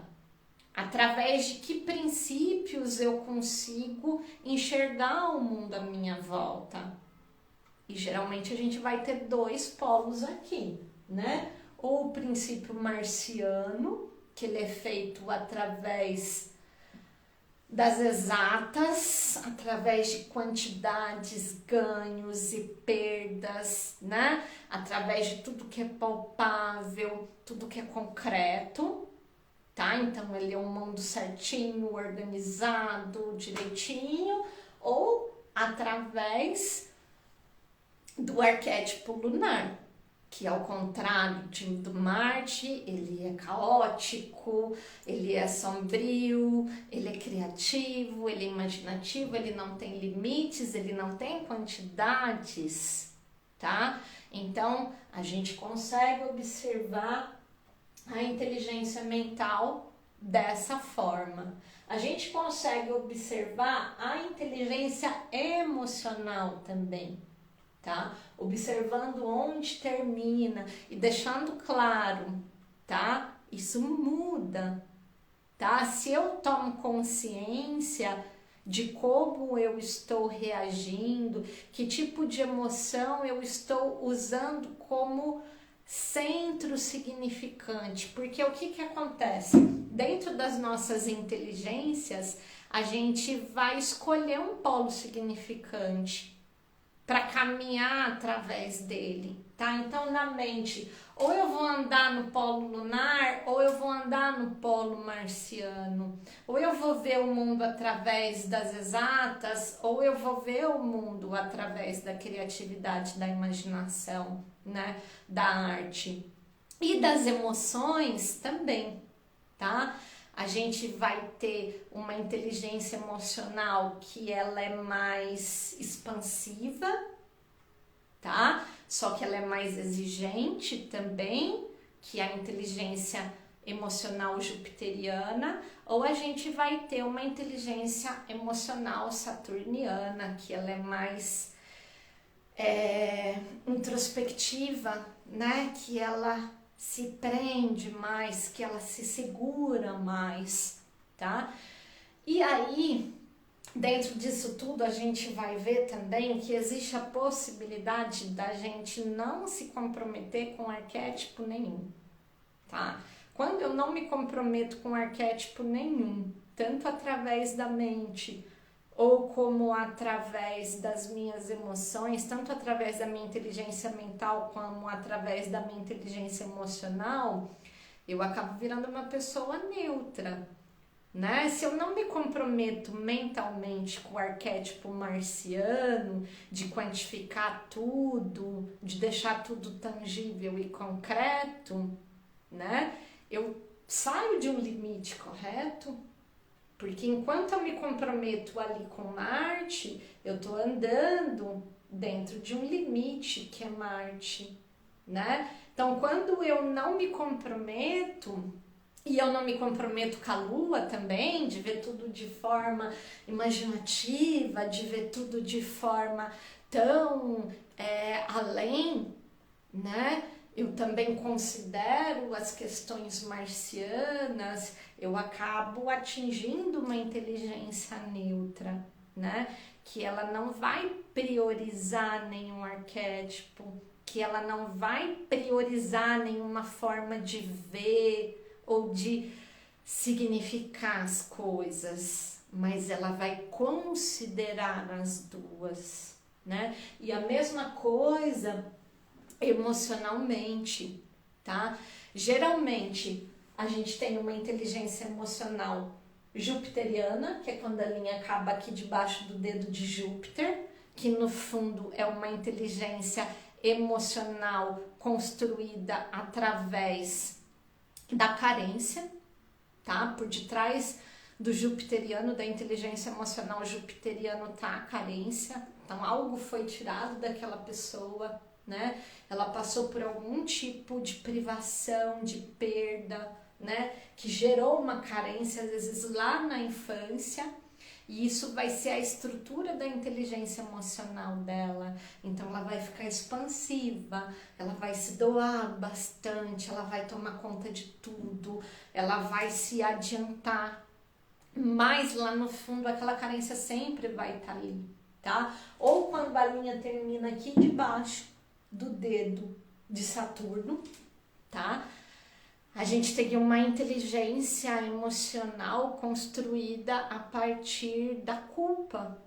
através de que princípios eu consigo enxergar o mundo à minha volta. E geralmente a gente vai ter 2 polos aqui, né? Ou o princípio marciano, que ele é feito através das exatas, através de quantidades, ganhos e perdas, né? Através de tudo que é palpável, tudo que é concreto, tá? Então ele é um mundo certinho, organizado, direitinho, ou através do arquétipo lunar, que ao contrário do Marte, ele é caótico, ele é sombrio, ele é criativo, ele é imaginativo, ele não tem limites, ele não tem quantidades, tá? Então, a gente consegue observar a inteligência mental dessa forma. A gente consegue observar a inteligência emocional também, tá? Observando onde termina e deixando claro, tá? Isso muda, tá? Se eu tomo consciência de como eu estou reagindo, que tipo de emoção eu estou usando como centro significante, porque o que acontece? Dentro das nossas inteligências, a gente vai escolher um polo significante para caminhar através dele, tá? Então, na mente, ou eu vou andar no polo lunar, ou eu vou andar no polo marciano, ou eu vou ver o mundo através das exatas, ou eu vou ver o mundo através da criatividade, da imaginação, né? Da arte e das emoções também, tá? A gente vai ter uma inteligência emocional que ela é mais expansiva, tá? Só que ela é mais exigente também, que a inteligência emocional jupiteriana, ou a gente vai ter uma inteligência emocional saturniana, que ela é mais introspectiva, né? Que ela se prende mais, que ela se segura mais, tá? E aí, dentro disso tudo, a gente vai ver também que existe a possibilidade da gente não se comprometer com arquétipo nenhum, tá? Quando eu não me comprometo com arquétipo nenhum, tanto através da mente ou como através das minhas emoções, tanto através da minha inteligência mental como através da minha inteligência emocional, eu acabo virando uma pessoa neutra, né? Se eu não me comprometo mentalmente com o arquétipo marciano, de quantificar tudo, de deixar tudo tangível e concreto, né? Eu saio de um limite, correto? Porque enquanto eu me comprometo ali com Marte, eu tô andando dentro de um limite que é Marte, né? Então, quando eu não me comprometo, e eu não me comprometo com a Lua também, de ver tudo de forma imaginativa, de ver tudo de forma tão além, né? Eu também considero as questões marcianas, eu acabo atingindo uma inteligência neutra, né? Que ela não vai priorizar nenhum arquétipo, que ela não vai priorizar nenhuma forma de ver ou de significar as coisas, mas ela vai considerar as duas, né? E a mesma coisa emocionalmente, tá? Geralmente a gente tem uma inteligência emocional jupiteriana, que é quando a linha acaba aqui debaixo do dedo de Júpiter, que no fundo é uma inteligência emocional construída através da carência, tá? Por detrás do jupiteriano, da inteligência emocional jupiteriano, tá a carência. Então algo foi tirado daquela pessoa, né? Ela passou por algum tipo de privação, de perda, né? Que gerou uma carência, às vezes lá na infância, e isso vai ser a estrutura da inteligência emocional dela. Então ela vai ficar expansiva, ela vai se doar bastante, ela vai tomar conta de tudo, ela vai se adiantar, mas lá no fundo aquela carência sempre vai estar ali, tá? Ou quando a linha termina aqui debaixo do dedo de Saturno, tá? A gente tem uma inteligência emocional construída a partir da culpa,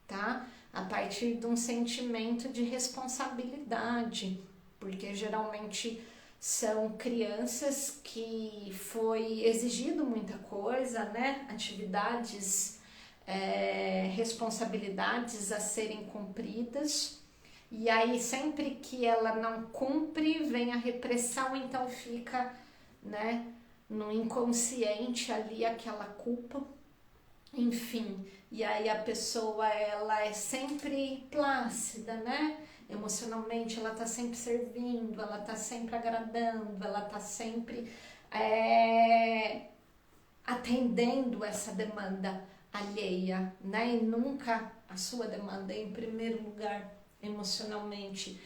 tá? A partir de um sentimento de responsabilidade, porque geralmente são crianças que foi exigido muita coisa, né? Atividades, responsabilidades a serem cumpridas. E aí sempre que ela não cumpre, vem a repressão, então fica, né, no inconsciente ali aquela culpa, enfim. E aí a pessoa, ela é sempre plácida, né? Emocionalmente, ela tá sempre servindo, ela tá sempre agradando, ela tá sempre atendendo essa demanda alheia, né? E nunca a sua demanda em primeiro lugar, emocionalmente.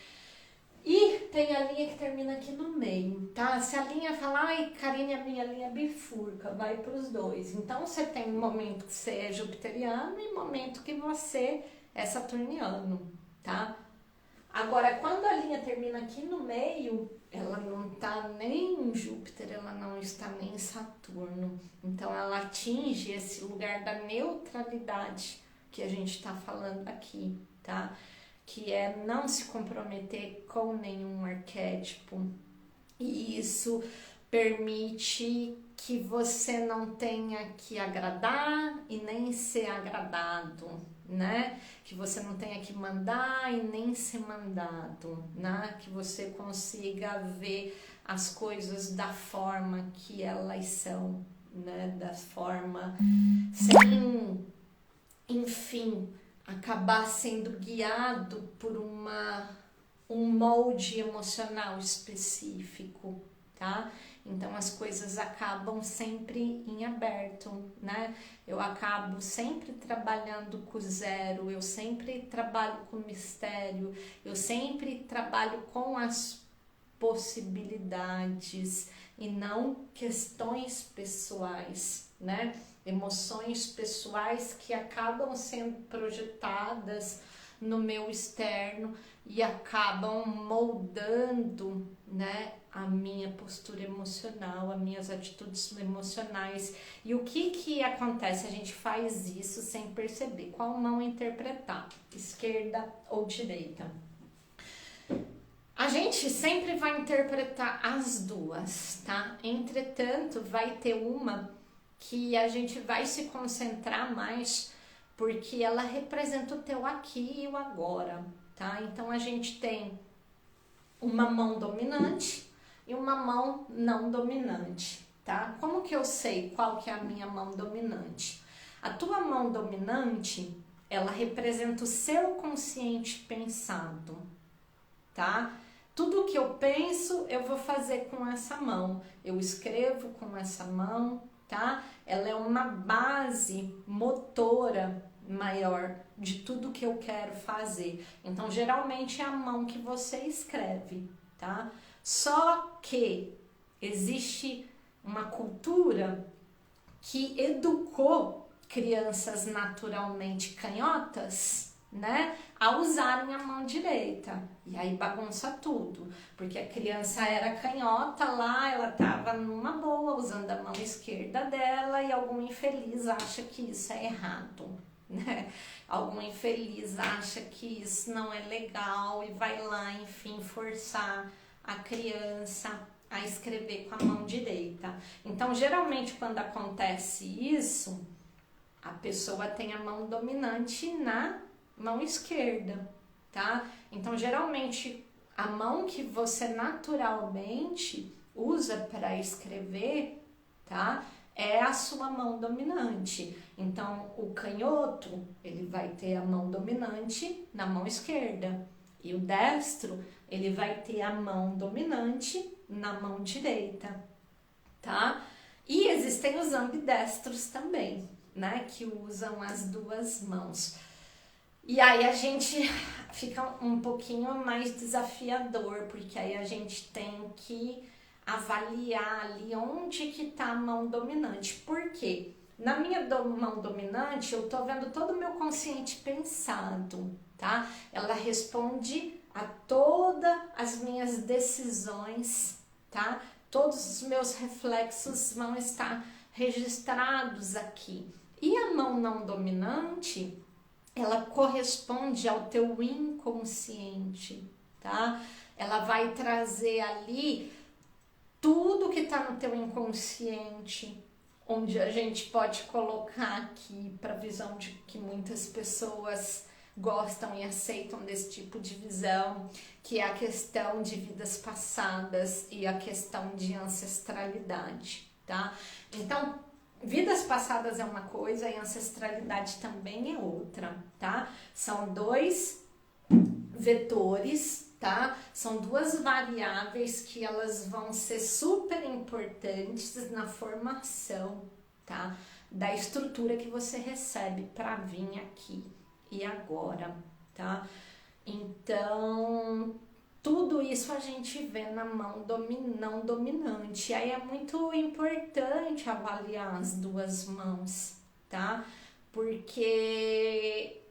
E tem a linha que termina aqui no meio, tá? Se a linha falar, ai, Karine, a minha linha bifurca, vai para os dois. Então, você tem um momento que você é jupiteriano e um momento que você é saturniano, tá? Agora, quando a linha termina aqui no meio, ela não tá nem em Júpiter, ela não está nem em Saturno. Então, ela atinge esse lugar da neutralidade que a gente está falando aqui, tá? Que é não se comprometer com nenhum arquétipo. E isso permite que você não tenha que agradar e nem ser agradado, né? Que você não tenha que mandar e nem ser mandado, né? Que você consiga ver as coisas da forma que elas são, né? Da forma sem, enfim, acabar sendo guiado por um molde emocional específico, tá? Então as coisas acabam sempre em aberto, né? Eu acabo sempre trabalhando com zero, eu sempre trabalho com mistério, eu sempre trabalho com as possibilidades e não questões pessoais, né? Emoções pessoais que acabam sendo projetadas no meu externo e acabam moldando, né, a minha postura emocional, as minhas atitudes emocionais. E o que acontece? A gente faz isso sem perceber. Qual mão interpretar? Esquerda ou direita? A gente sempre vai interpretar as duas, tá? Entretanto, vai ter uma que a gente vai se concentrar mais porque ela representa o teu aqui e o agora, tá? Então a gente tem uma mão dominante e uma mão não dominante, tá? Como que eu sei qual que é a minha mão dominante? A tua mão dominante, ela representa o seu consciente pensado, tá? Tudo que eu penso, eu vou fazer com essa mão. Eu escrevo com essa mão, tá? Ela é uma base motora maior de tudo que eu quero fazer. Então, geralmente é a mão que você escreve, tá? Só que existe uma cultura que educou crianças naturalmente canhotas, né, a usarem a mão direita, e aí bagunça tudo, porque a criança era canhota lá, ela tava numa boa, usando a mão esquerda dela, e algum infeliz acha que isso é errado, né, algum infeliz acha que isso não é legal, e vai lá, enfim, forçar a criança a escrever com a mão direita. Então, geralmente, quando acontece isso, a pessoa tem a mão dominante na mão esquerda, tá? Então, geralmente, a mão que você naturalmente usa para escrever, tá? É a sua mão dominante. Então, o canhoto, ele vai ter a mão dominante na mão esquerda. E o destro, ele vai ter a mão dominante na mão direita, tá? E existem os ambidestros também, né? Que usam as duas mãos. E aí a gente fica um pouquinho mais desafiador, porque aí a gente tem que avaliar ali onde que tá a mão dominante. Por quê? Na minha mão dominante, eu tô vendo todo o meu consciente pensado, tá? Ela responde a todas as minhas decisões, tá? Todos os meus reflexos vão estar registrados aqui. E a mão não dominante, ela corresponde ao teu inconsciente, tá? Ela vai trazer ali tudo que tá no teu inconsciente, onde a gente pode colocar aqui para visão de que muitas pessoas gostam e aceitam desse tipo de visão, que é a questão de vidas passadas e a questão de ancestralidade, tá? Então, vidas passadas é uma coisa e ancestralidade também é outra, tá? São dois vetores, tá? São duas variáveis que elas vão ser super importantes na formação, tá? Da estrutura que você recebe para vir aqui e agora, tá? Então, tudo isso a gente vê na mão não dominante. Aí é muito importante avaliar as duas mãos, tá? Porque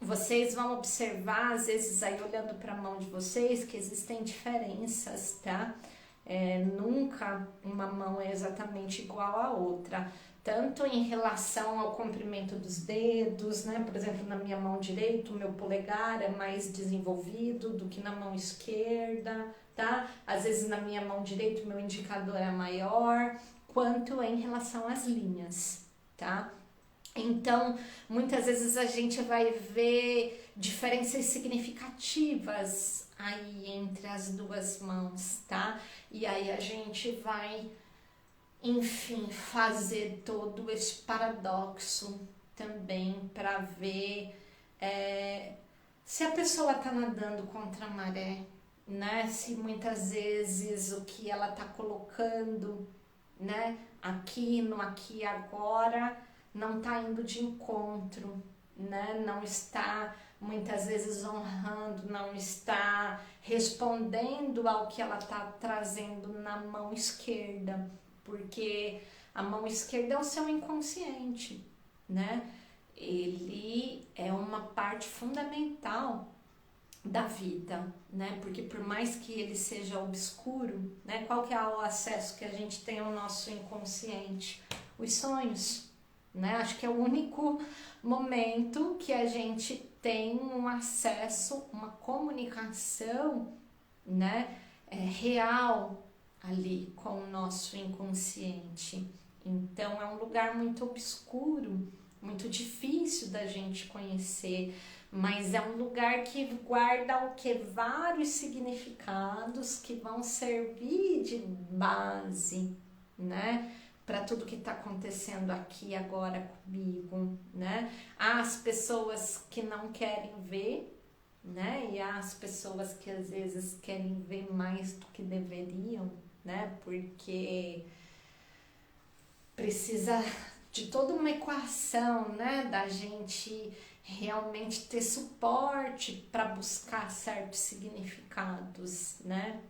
vocês vão observar, às vezes, aí olhando para a mão de vocês, que existem diferenças, tá? Nunca uma mão é exatamente igual à outra, tanto em relação ao comprimento dos dedos, né? Por exemplo, na minha mão direita, o meu polegar é mais desenvolvido do que na mão esquerda, tá? Às vezes na minha mão direita o meu indicador é maior, quanto em relação às linhas, tá? Então, muitas vezes a gente vai ver diferenças significativas aí entre as duas mãos, tá? E aí a gente vai, enfim, fazer todo esse paradoxo também para ver se a pessoa tá nadando contra a maré, né? Se muitas vezes o que ela tá colocando, né, aqui no aqui e agora não está indo de encontro, né? Não está muitas vezes honrando, não está respondendo ao que ela está trazendo na mão esquerda, porque a mão esquerda é o seu inconsciente, né? Ele é uma parte fundamental da vida, né? Porque por mais que ele seja obscuro, né? Qual que é o acesso que a gente tem ao nosso inconsciente? Os sonhos, né? Acho que é o único momento que a gente tem um acesso, uma comunicação, né, real ali com o nosso inconsciente. Então é um lugar muito obscuro, muito difícil da gente conhecer, mas é um lugar que guarda o que? Vários significados que vão servir de base, né? Para tudo que está acontecendo aqui agora comigo, né? Há as pessoas que não querem ver, né? E há as pessoas que às vezes querem ver mais do que deveriam, né? Porque precisa de toda uma equação, né? Da gente realmente ter suporte para buscar certos significados, né?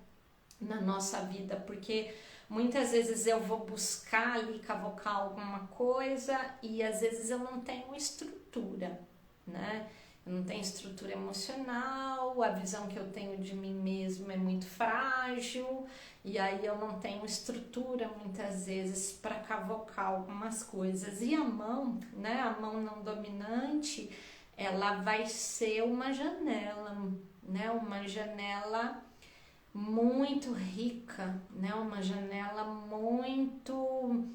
Na nossa vida, porque muitas vezes eu vou buscar ali, cavocar alguma coisa e às vezes eu não tenho estrutura, né? Eu não tenho estrutura emocional, a visão que eu tenho de mim mesmo é muito frágil e aí eu não tenho estrutura muitas vezes para cavocar algumas coisas. E a mão, né? A mão não dominante, ela vai ser uma janela, né? Uma janela muito rica, né? Uma janela muito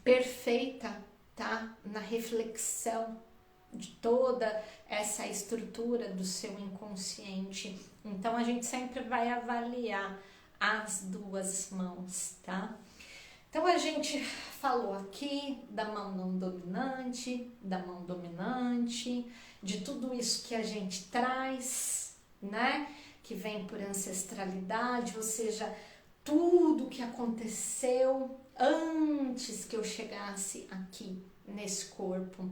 perfeita, tá? Na reflexão de toda essa estrutura do seu inconsciente. Então a gente sempre vai avaliar as duas mãos, tá? Então a gente falou aqui da mão não dominante, da mão dominante, de tudo isso que a gente traz, né? Que vem por ancestralidade, ou seja, tudo que aconteceu antes que eu chegasse aqui nesse corpo.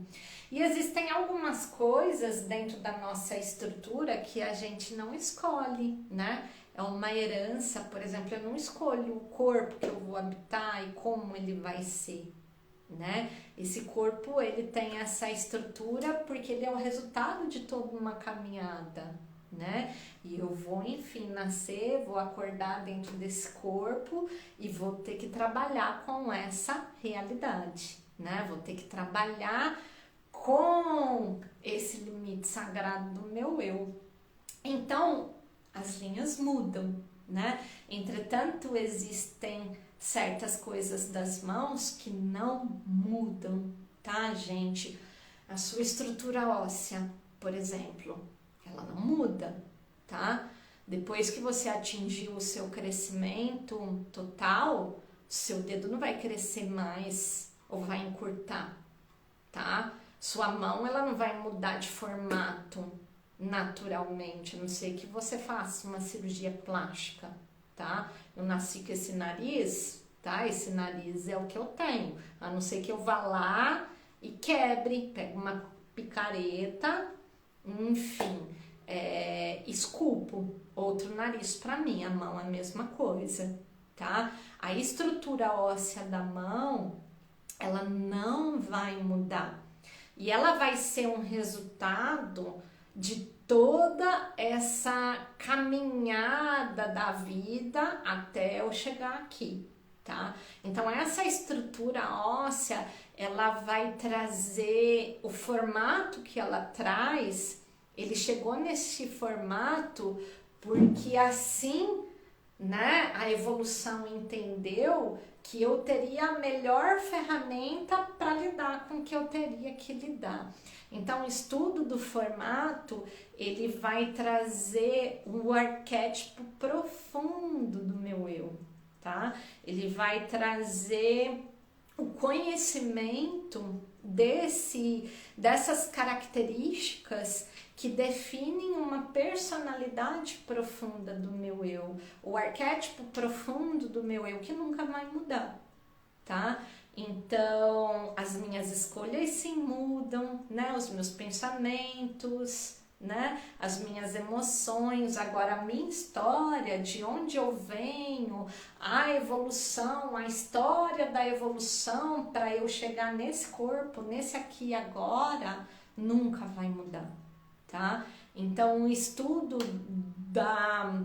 E existem algumas coisas dentro da nossa estrutura que a gente não escolhe, né? É uma herança, por exemplo, eu não escolho o corpo que eu vou habitar e como ele vai ser, né? Esse corpo, ele tem essa estrutura porque ele é o resultado de toda uma caminhada, né? E eu vou, enfim, nascer, vou acordar dentro desse corpo e vou ter que trabalhar com essa realidade, né? Vou ter que trabalhar com esse limite sagrado do meu eu. Então, as linhas mudam, né? Entretanto, existem certas coisas das mãos que não mudam, tá, gente? A sua estrutura óssea, por exemplo, ela não muda, tá? Depois que você atingiu o seu crescimento total, seu dedo não vai crescer mais ou vai encurtar, tá? Sua mão, ela não vai mudar de formato naturalmente, a não ser que você faça uma cirurgia plástica, tá? Eu nasci com esse nariz, tá? Esse nariz é o que eu tenho, a não ser que eu vá lá e quebre, pegue uma picareta, enfim, esculpo outro nariz para mim. A mão é a mesma coisa, tá? A estrutura óssea da mão, ela não vai mudar e ela vai ser um resultado de toda essa caminhada da vida até eu chegar aqui, tá? Então essa estrutura óssea, ela vai trazer o formato que ela traz. Ele chegou nesse formato porque assim, né, a evolução entendeu que eu teria a melhor ferramenta para lidar com o que eu teria que lidar. Então, o estudo do formato, ele vai trazer o arquétipo profundo do meu eu, tá? Ele vai trazer o conhecimento dessas características que definem uma personalidade profunda do meu eu, o arquétipo profundo do meu eu que nunca vai mudar, tá? Então, as minhas escolhas sim mudam, né? Os meus pensamentos, né? As minhas emoções, agora a minha história, de onde eu venho, a evolução, a história da evolução para eu chegar nesse corpo, nesse aqui e agora, nunca vai mudar, tá? Então, o estudo da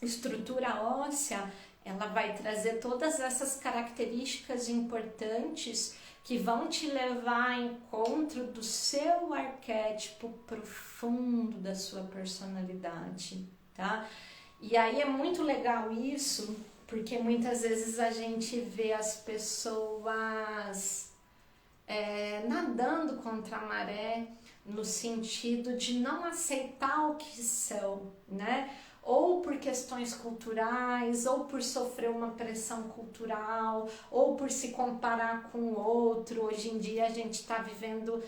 estrutura óssea, ela vai trazer todas essas características importantes que vão te levar ao encontro do seu arquétipo profundo da sua personalidade, tá? E aí é muito legal isso, porque muitas vezes a gente vê as pessoas nadando contra a maré, no sentido de não aceitar o que são, né? Ou por questões culturais, ou por sofrer uma pressão cultural, ou por se comparar com o outro. Hoje em dia a gente está vivendo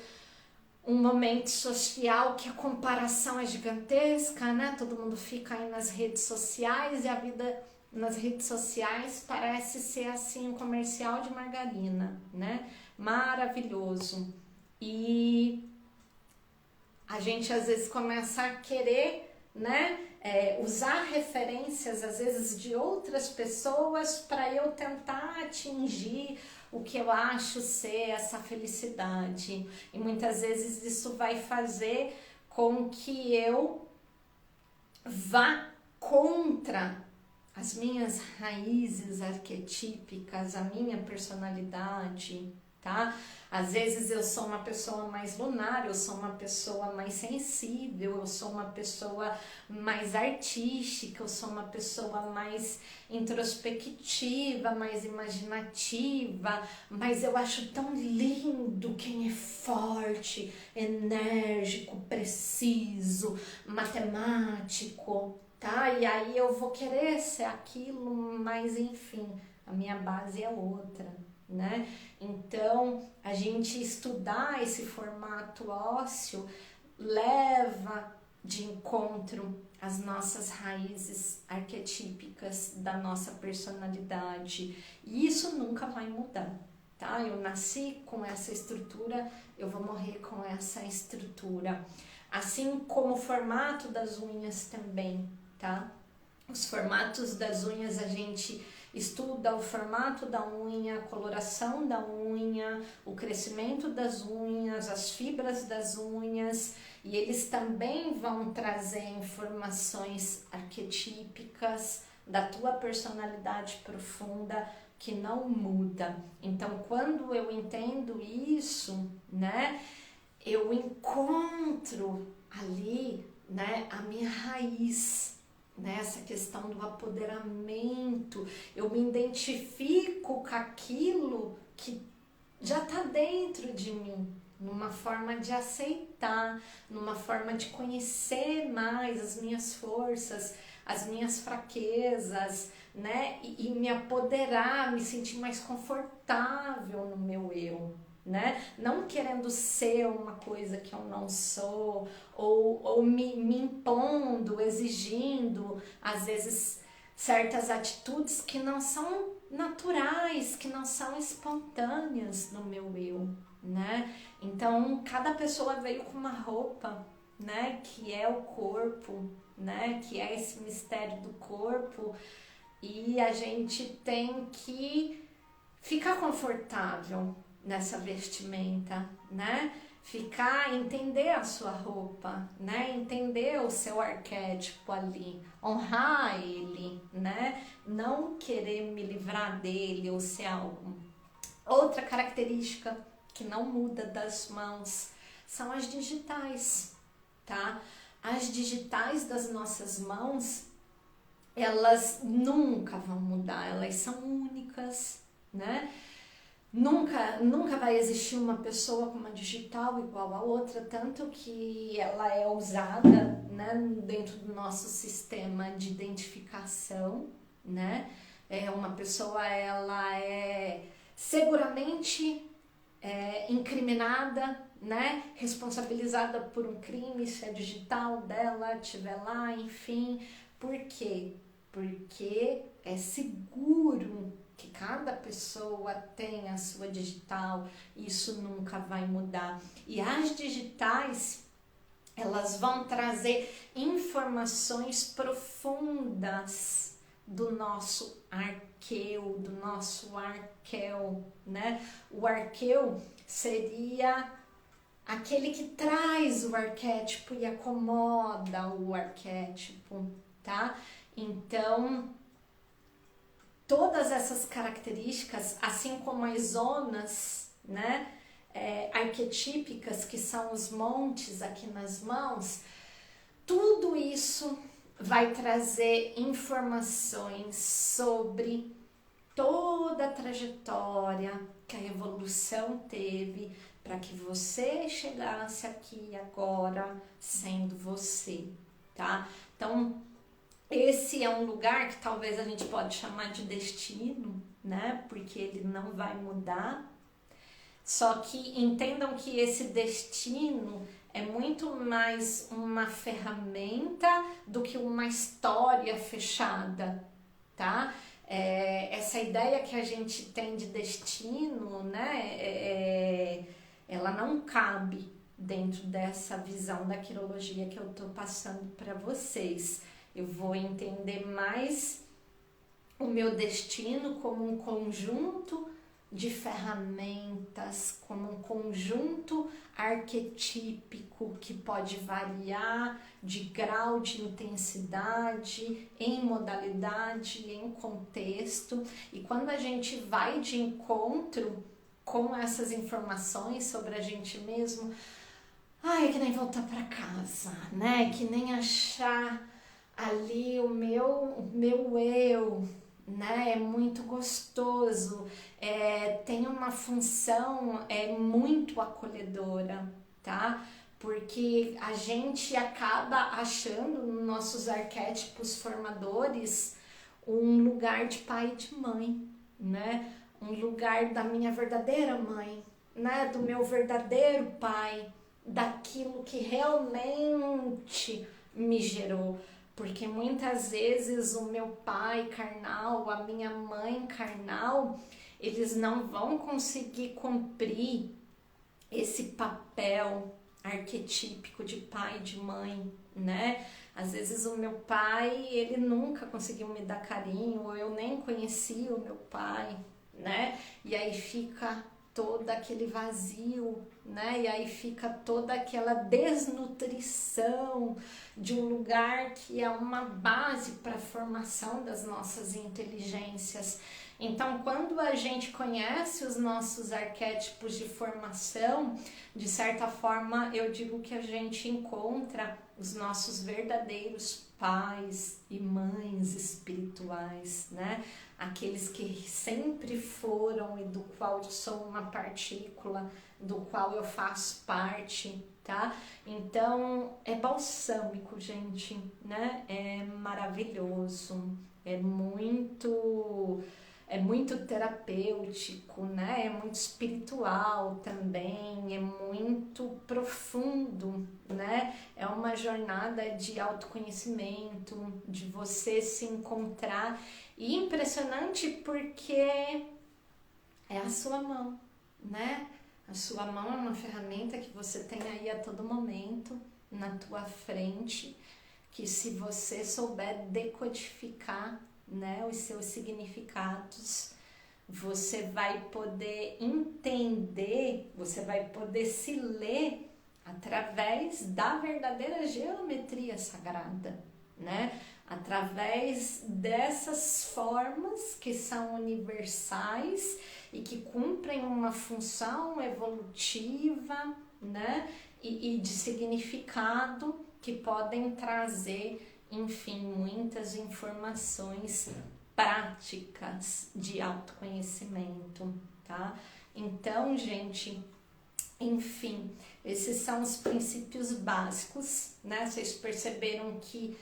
um momento social que a comparação é gigantesca, né? Todo mundo fica aí nas redes sociais e a vida nas redes sociais parece ser assim um comercial de margarina, né? Maravilhoso. E a gente às vezes começa a querer, né, usar referências às vezes de outras pessoas para eu tentar atingir o que eu acho ser essa felicidade. E muitas vezes isso vai fazer com que eu vá contra as minhas raízes arquetípicas, a minha personalidade, tá? Às vezes eu sou uma pessoa mais lunar, eu sou uma pessoa mais sensível, eu sou uma pessoa mais artística, eu sou uma pessoa mais introspectiva, mais imaginativa, mas eu acho tão lindo quem é forte, enérgico, preciso, matemático, tá? E aí eu vou querer ser aquilo, mas enfim, a minha base é outra, né? Então, a gente estudar esse formato ósseo leva de encontro as nossas raízes arquetípicas da nossa personalidade. E isso nunca vai mudar, tá? Eu nasci com essa estrutura, eu vou morrer com essa estrutura. Assim como o formato das unhas também, tá? Os formatos das unhas, a gente estuda o formato da unha, a coloração da unha, o crescimento das unhas, as fibras das unhas, e eles também vão trazer informações arquetípicas da tua personalidade profunda que não muda. Então, quando eu entendo isso, né, eu encontro ali, né, a minha raiz, nessa questão do apoderamento, eu me identifico com aquilo que já está dentro de mim, numa forma de aceitar, numa forma de conhecer mais as minhas forças, as minhas fraquezas, né? E me apoderar, me sentir mais confortável no meu eu, né? Não querendo ser uma coisa que eu não sou, ou me impondo, exigindo, às vezes, certas atitudes que não são naturais, que não são espontâneas no meu eu, né? Então, cada pessoa veio com uma roupa, né? Que é o corpo, né? Que é esse mistério do corpo, e a gente tem que ficar confortável nessa vestimenta, né? Entender a sua roupa, né? Entender o seu arquétipo ali, honrar ele, né? Não querer me livrar dele ou ser algo. Outra característica que não muda das mãos são as digitais, tá? As digitais das nossas mãos, elas nunca vão mudar, elas são únicas, né? Nunca vai existir uma pessoa com uma digital igual a outra, tanto que ela é usada, né, dentro do nosso sistema de identificação, né? Uma pessoa, ela é seguramente incriminada, né, responsabilizada por um crime se a digital dela estiver lá, enfim. Por quê? Porque é seguro que cada pessoa tem a sua digital, isso nunca vai mudar. E as digitais, elas vão trazer informações profundas do nosso arqueu, do nosso arquéu, né? O arqueu seria aquele que traz o arquétipo e acomoda o arquétipo, tá? Então, todas essas características, assim como as zonas, né, arquetípicas, que são os montes aqui nas mãos, tudo isso vai trazer informações sobre toda a trajetória que a evolução teve para que você chegasse aqui agora sendo você, tá? Então, esse é um lugar que talvez a gente pode chamar de destino, né? Porque ele não vai mudar. Só que entendam que esse destino é muito mais uma ferramenta do que uma história fechada, tá? Essa ideia que a gente tem de destino, né? Ela não cabe dentro dessa visão da quirologia que eu tô passando para vocês. Eu vou entender mais o meu destino como um conjunto de ferramentas, como um conjunto arquetípico que pode variar de grau de intensidade, em modalidade, em contexto. E quando a gente vai de encontro com essas informações sobre a gente mesmo, é que nem voltar para casa, né? Que nem achar ali o meu eu, né? É muito gostoso, tem uma função muito acolhedora, tá? Porque a gente acaba achando nos nossos arquétipos formadores um lugar de pai e de mãe, né? Um lugar da minha verdadeira mãe, né? Do meu verdadeiro pai, daquilo que realmente me gerou. Porque muitas vezes o meu pai carnal, a minha mãe carnal, eles não vão conseguir cumprir esse papel arquetípico de pai e de mãe, né? Às vezes o meu pai, ele nunca conseguiu me dar carinho, ou eu nem conhecia o meu pai, né? E aí fica todo aquele vazio, né? E aí fica toda aquela desnutrição de um lugar que é uma base para a formação das nossas inteligências. Então, quando a gente conhece os nossos arquétipos de formação, de certa forma, eu digo que a gente encontra os nossos verdadeiros pais e mães espirituais, né? Aqueles que sempre foram e do qual eu sou uma partícula, do qual eu faço parte, tá? Então, é balsâmico, gente, né? É maravilhoso, é muito terapêutico, né? É muito espiritual também, é muito profundo, né? É uma jornada de autoconhecimento, de você se encontrar. E impressionante porque é a sua mão, né? A sua mão é uma ferramenta que você tem aí a todo momento na tua frente, que se você souber decodificar, né, os seus significados, você vai poder entender, você vai poder se ler através da verdadeira geometria sagrada, né? Através dessas formas que são universais e que cumprem uma função evolutiva, né? E de significado que podem trazer, enfim, muitas informações práticas de autoconhecimento, tá? Então, gente, enfim, esses são os princípios básicos, né? Vocês perceberam que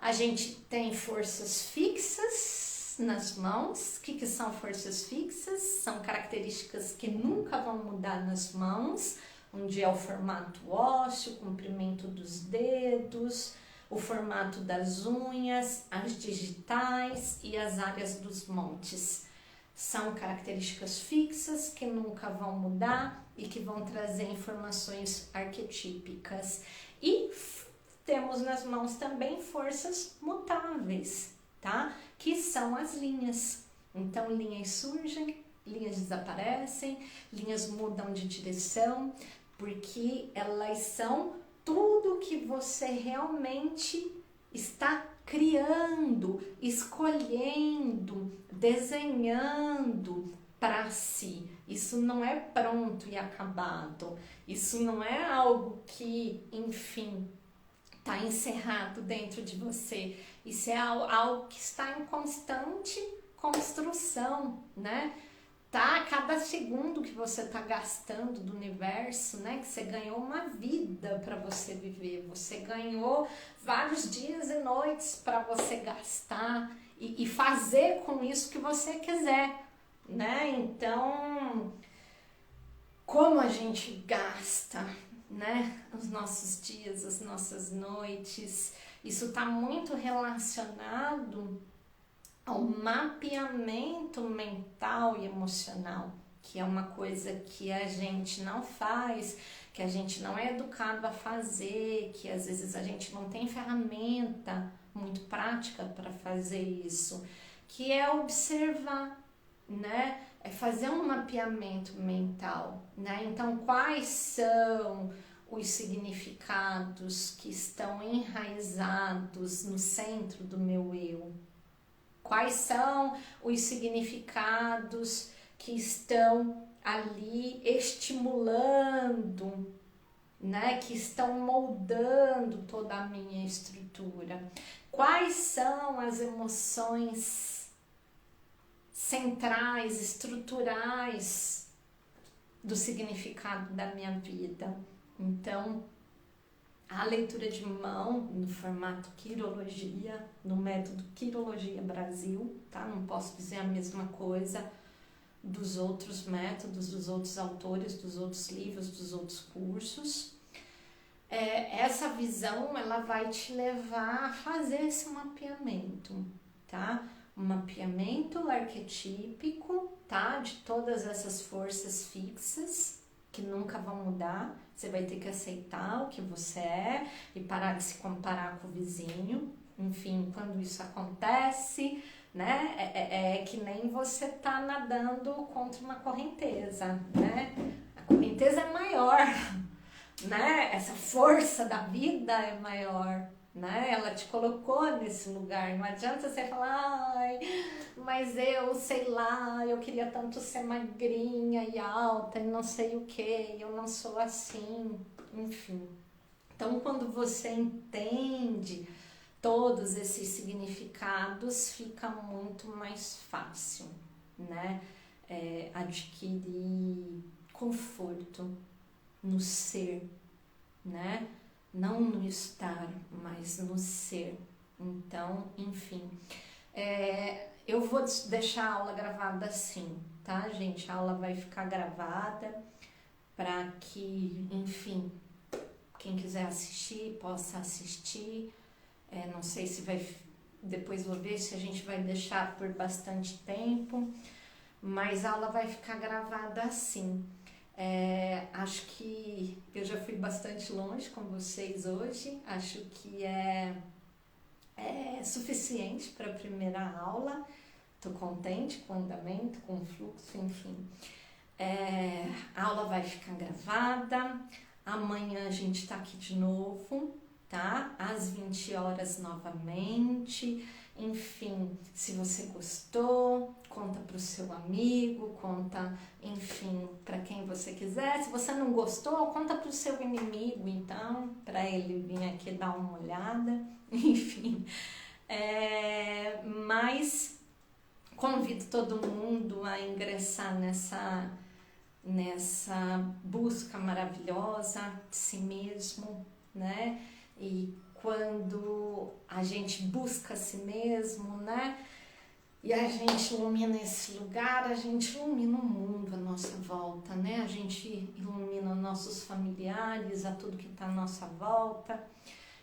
a gente tem forças fixas nas mãos. O que são forças fixas? São características que nunca vão mudar nas mãos, onde é o formato ósseo, o comprimento dos dedos, o formato das unhas, as digitais e as áreas dos montes. São características fixas que nunca vão mudar e que vão trazer informações arquetípicas. E temos nas mãos também forças mutáveis, tá? Que são as linhas. Então, linhas surgem, linhas desaparecem, linhas mudam de direção, porque elas são tudo que você realmente está criando, escolhendo, desenhando para si. Isso não é pronto e acabado. Isso não é algo que, enfim, está encerrado dentro de você. Isso é algo que está em constante construção, né? Tá? A cada segundo que você está gastando do universo, né? Que você ganhou uma vida para você viver. Você ganhou vários dias e noites para você gastar e fazer com isso que você quiser, né? Então, como a gente gasta, né, os nossos dias, as nossas noites, isso está muito relacionado ao mapeamento mental e emocional, que é uma coisa que a gente não faz, que a gente não é educado a fazer, que às vezes a gente não tem ferramenta muito prática para fazer isso, que é observar, né? É fazer um mapeamento mental, né? Então, quais são os significados que estão enraizados no centro do meu eu? Quais são os significados que estão ali estimulando, né? Que estão moldando toda a minha estrutura? Quais são as emoções centrais, estruturais do significado da minha vida? Então, a leitura de mão no formato Quirologia, no método Quirologia Brasil, tá? Não posso dizer a mesma coisa dos outros métodos, dos outros autores, dos outros livros, dos outros cursos. Essa visão, ela vai te levar a fazer esse mapeamento, tá? Um mapeamento arquetípico, tá? De todas essas forças fixas que nunca vão mudar. Você vai ter que aceitar o que você é e parar de se comparar com o vizinho. Enfim, quando isso acontece, né? É que nem você tá nadando contra uma correnteza, né? A correnteza é maior, né? Essa força da vida é maior, né? Ela te colocou nesse lugar. Não adianta você falar, ai, mas eu sei lá, eu queria tanto ser magrinha e alta e não sei o que, eu não sou assim, enfim. Então, quando você entende todos esses significados, fica muito mais fácil, né? Adquirir conforto no ser, né? Não no estar, mas no ser. Então, enfim, eu vou deixar a aula gravada assim, tá, gente? A aula vai ficar gravada para que, enfim, quem quiser assistir, possa assistir. Não sei se vai... Depois vou ver se a gente vai deixar por bastante tempo, mas a aula vai ficar gravada assim. Acho que eu já fui bastante longe com vocês hoje. Acho que é suficiente para a primeira aula. Estou contente com o andamento, com o fluxo, enfim. A aula vai ficar gravada. Amanhã a gente está aqui de novo, tá? Às 20 horas novamente. Enfim, se você gostou, conta para o seu amigo, conta, enfim, para quem você quiser. Se você não gostou, conta para o seu inimigo, então, para ele vir aqui dar uma olhada. Enfim, mas convido todo mundo a ingressar nessa busca maravilhosa de si mesmo, né? E quando a gente busca a si mesmo, né? E a gente ilumina esse lugar, a gente ilumina o mundo à nossa volta, né? A gente ilumina nossos familiares, a tudo que está à nossa volta.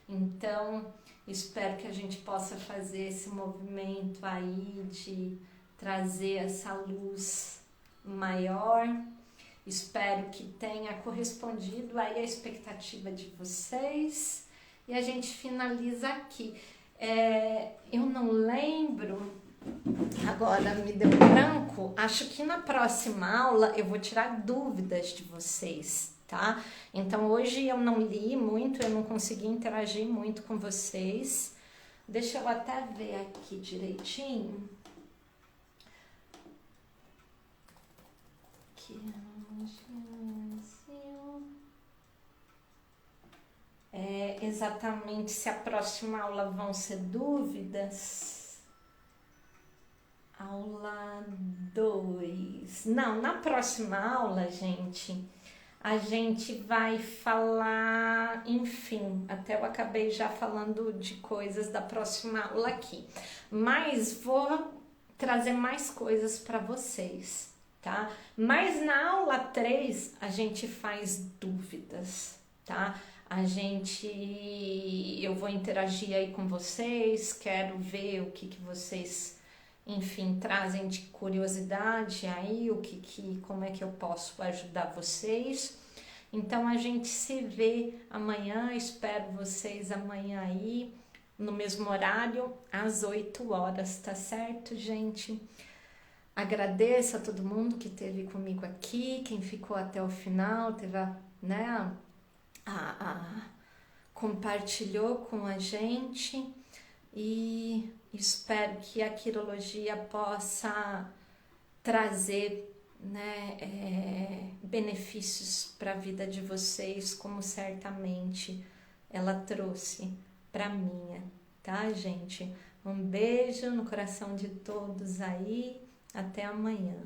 Então, espero que a gente possa fazer esse movimento aí de trazer essa luz maior. Espero que tenha correspondido aí a expectativa de vocês. E a gente finaliza aqui. Eu não lembro, agora me deu branco. Acho que na próxima aula eu vou tirar dúvidas de vocês, tá? Então hoje eu não li muito, eu não consegui interagir muito com vocês. Deixa eu até ver aqui direitinho. Aqui. Exatamente se a próxima aula vão ser dúvidas. Aula 2. Não, na próxima aula, gente, a gente vai falar, enfim, até eu acabei já falando de coisas da próxima aula aqui, mas vou trazer mais coisas para vocês, tá? Mas na aula 3 a gente faz dúvidas, tá? Eu vou interagir aí com vocês, quero ver o que vocês, enfim, trazem de curiosidade aí, como é que eu posso ajudar vocês. Então a gente se vê amanhã, espero vocês amanhã aí, no mesmo horário, às 8 horas, tá certo, gente? Agradeço a todo mundo que esteve comigo aqui, quem ficou até o final, teve compartilhou com a gente, e espero que a quirologia possa trazer, né, benefícios para a vida de vocês, como certamente ela trouxe para a minha, tá, gente? Um beijo no coração de todos aí, até amanhã.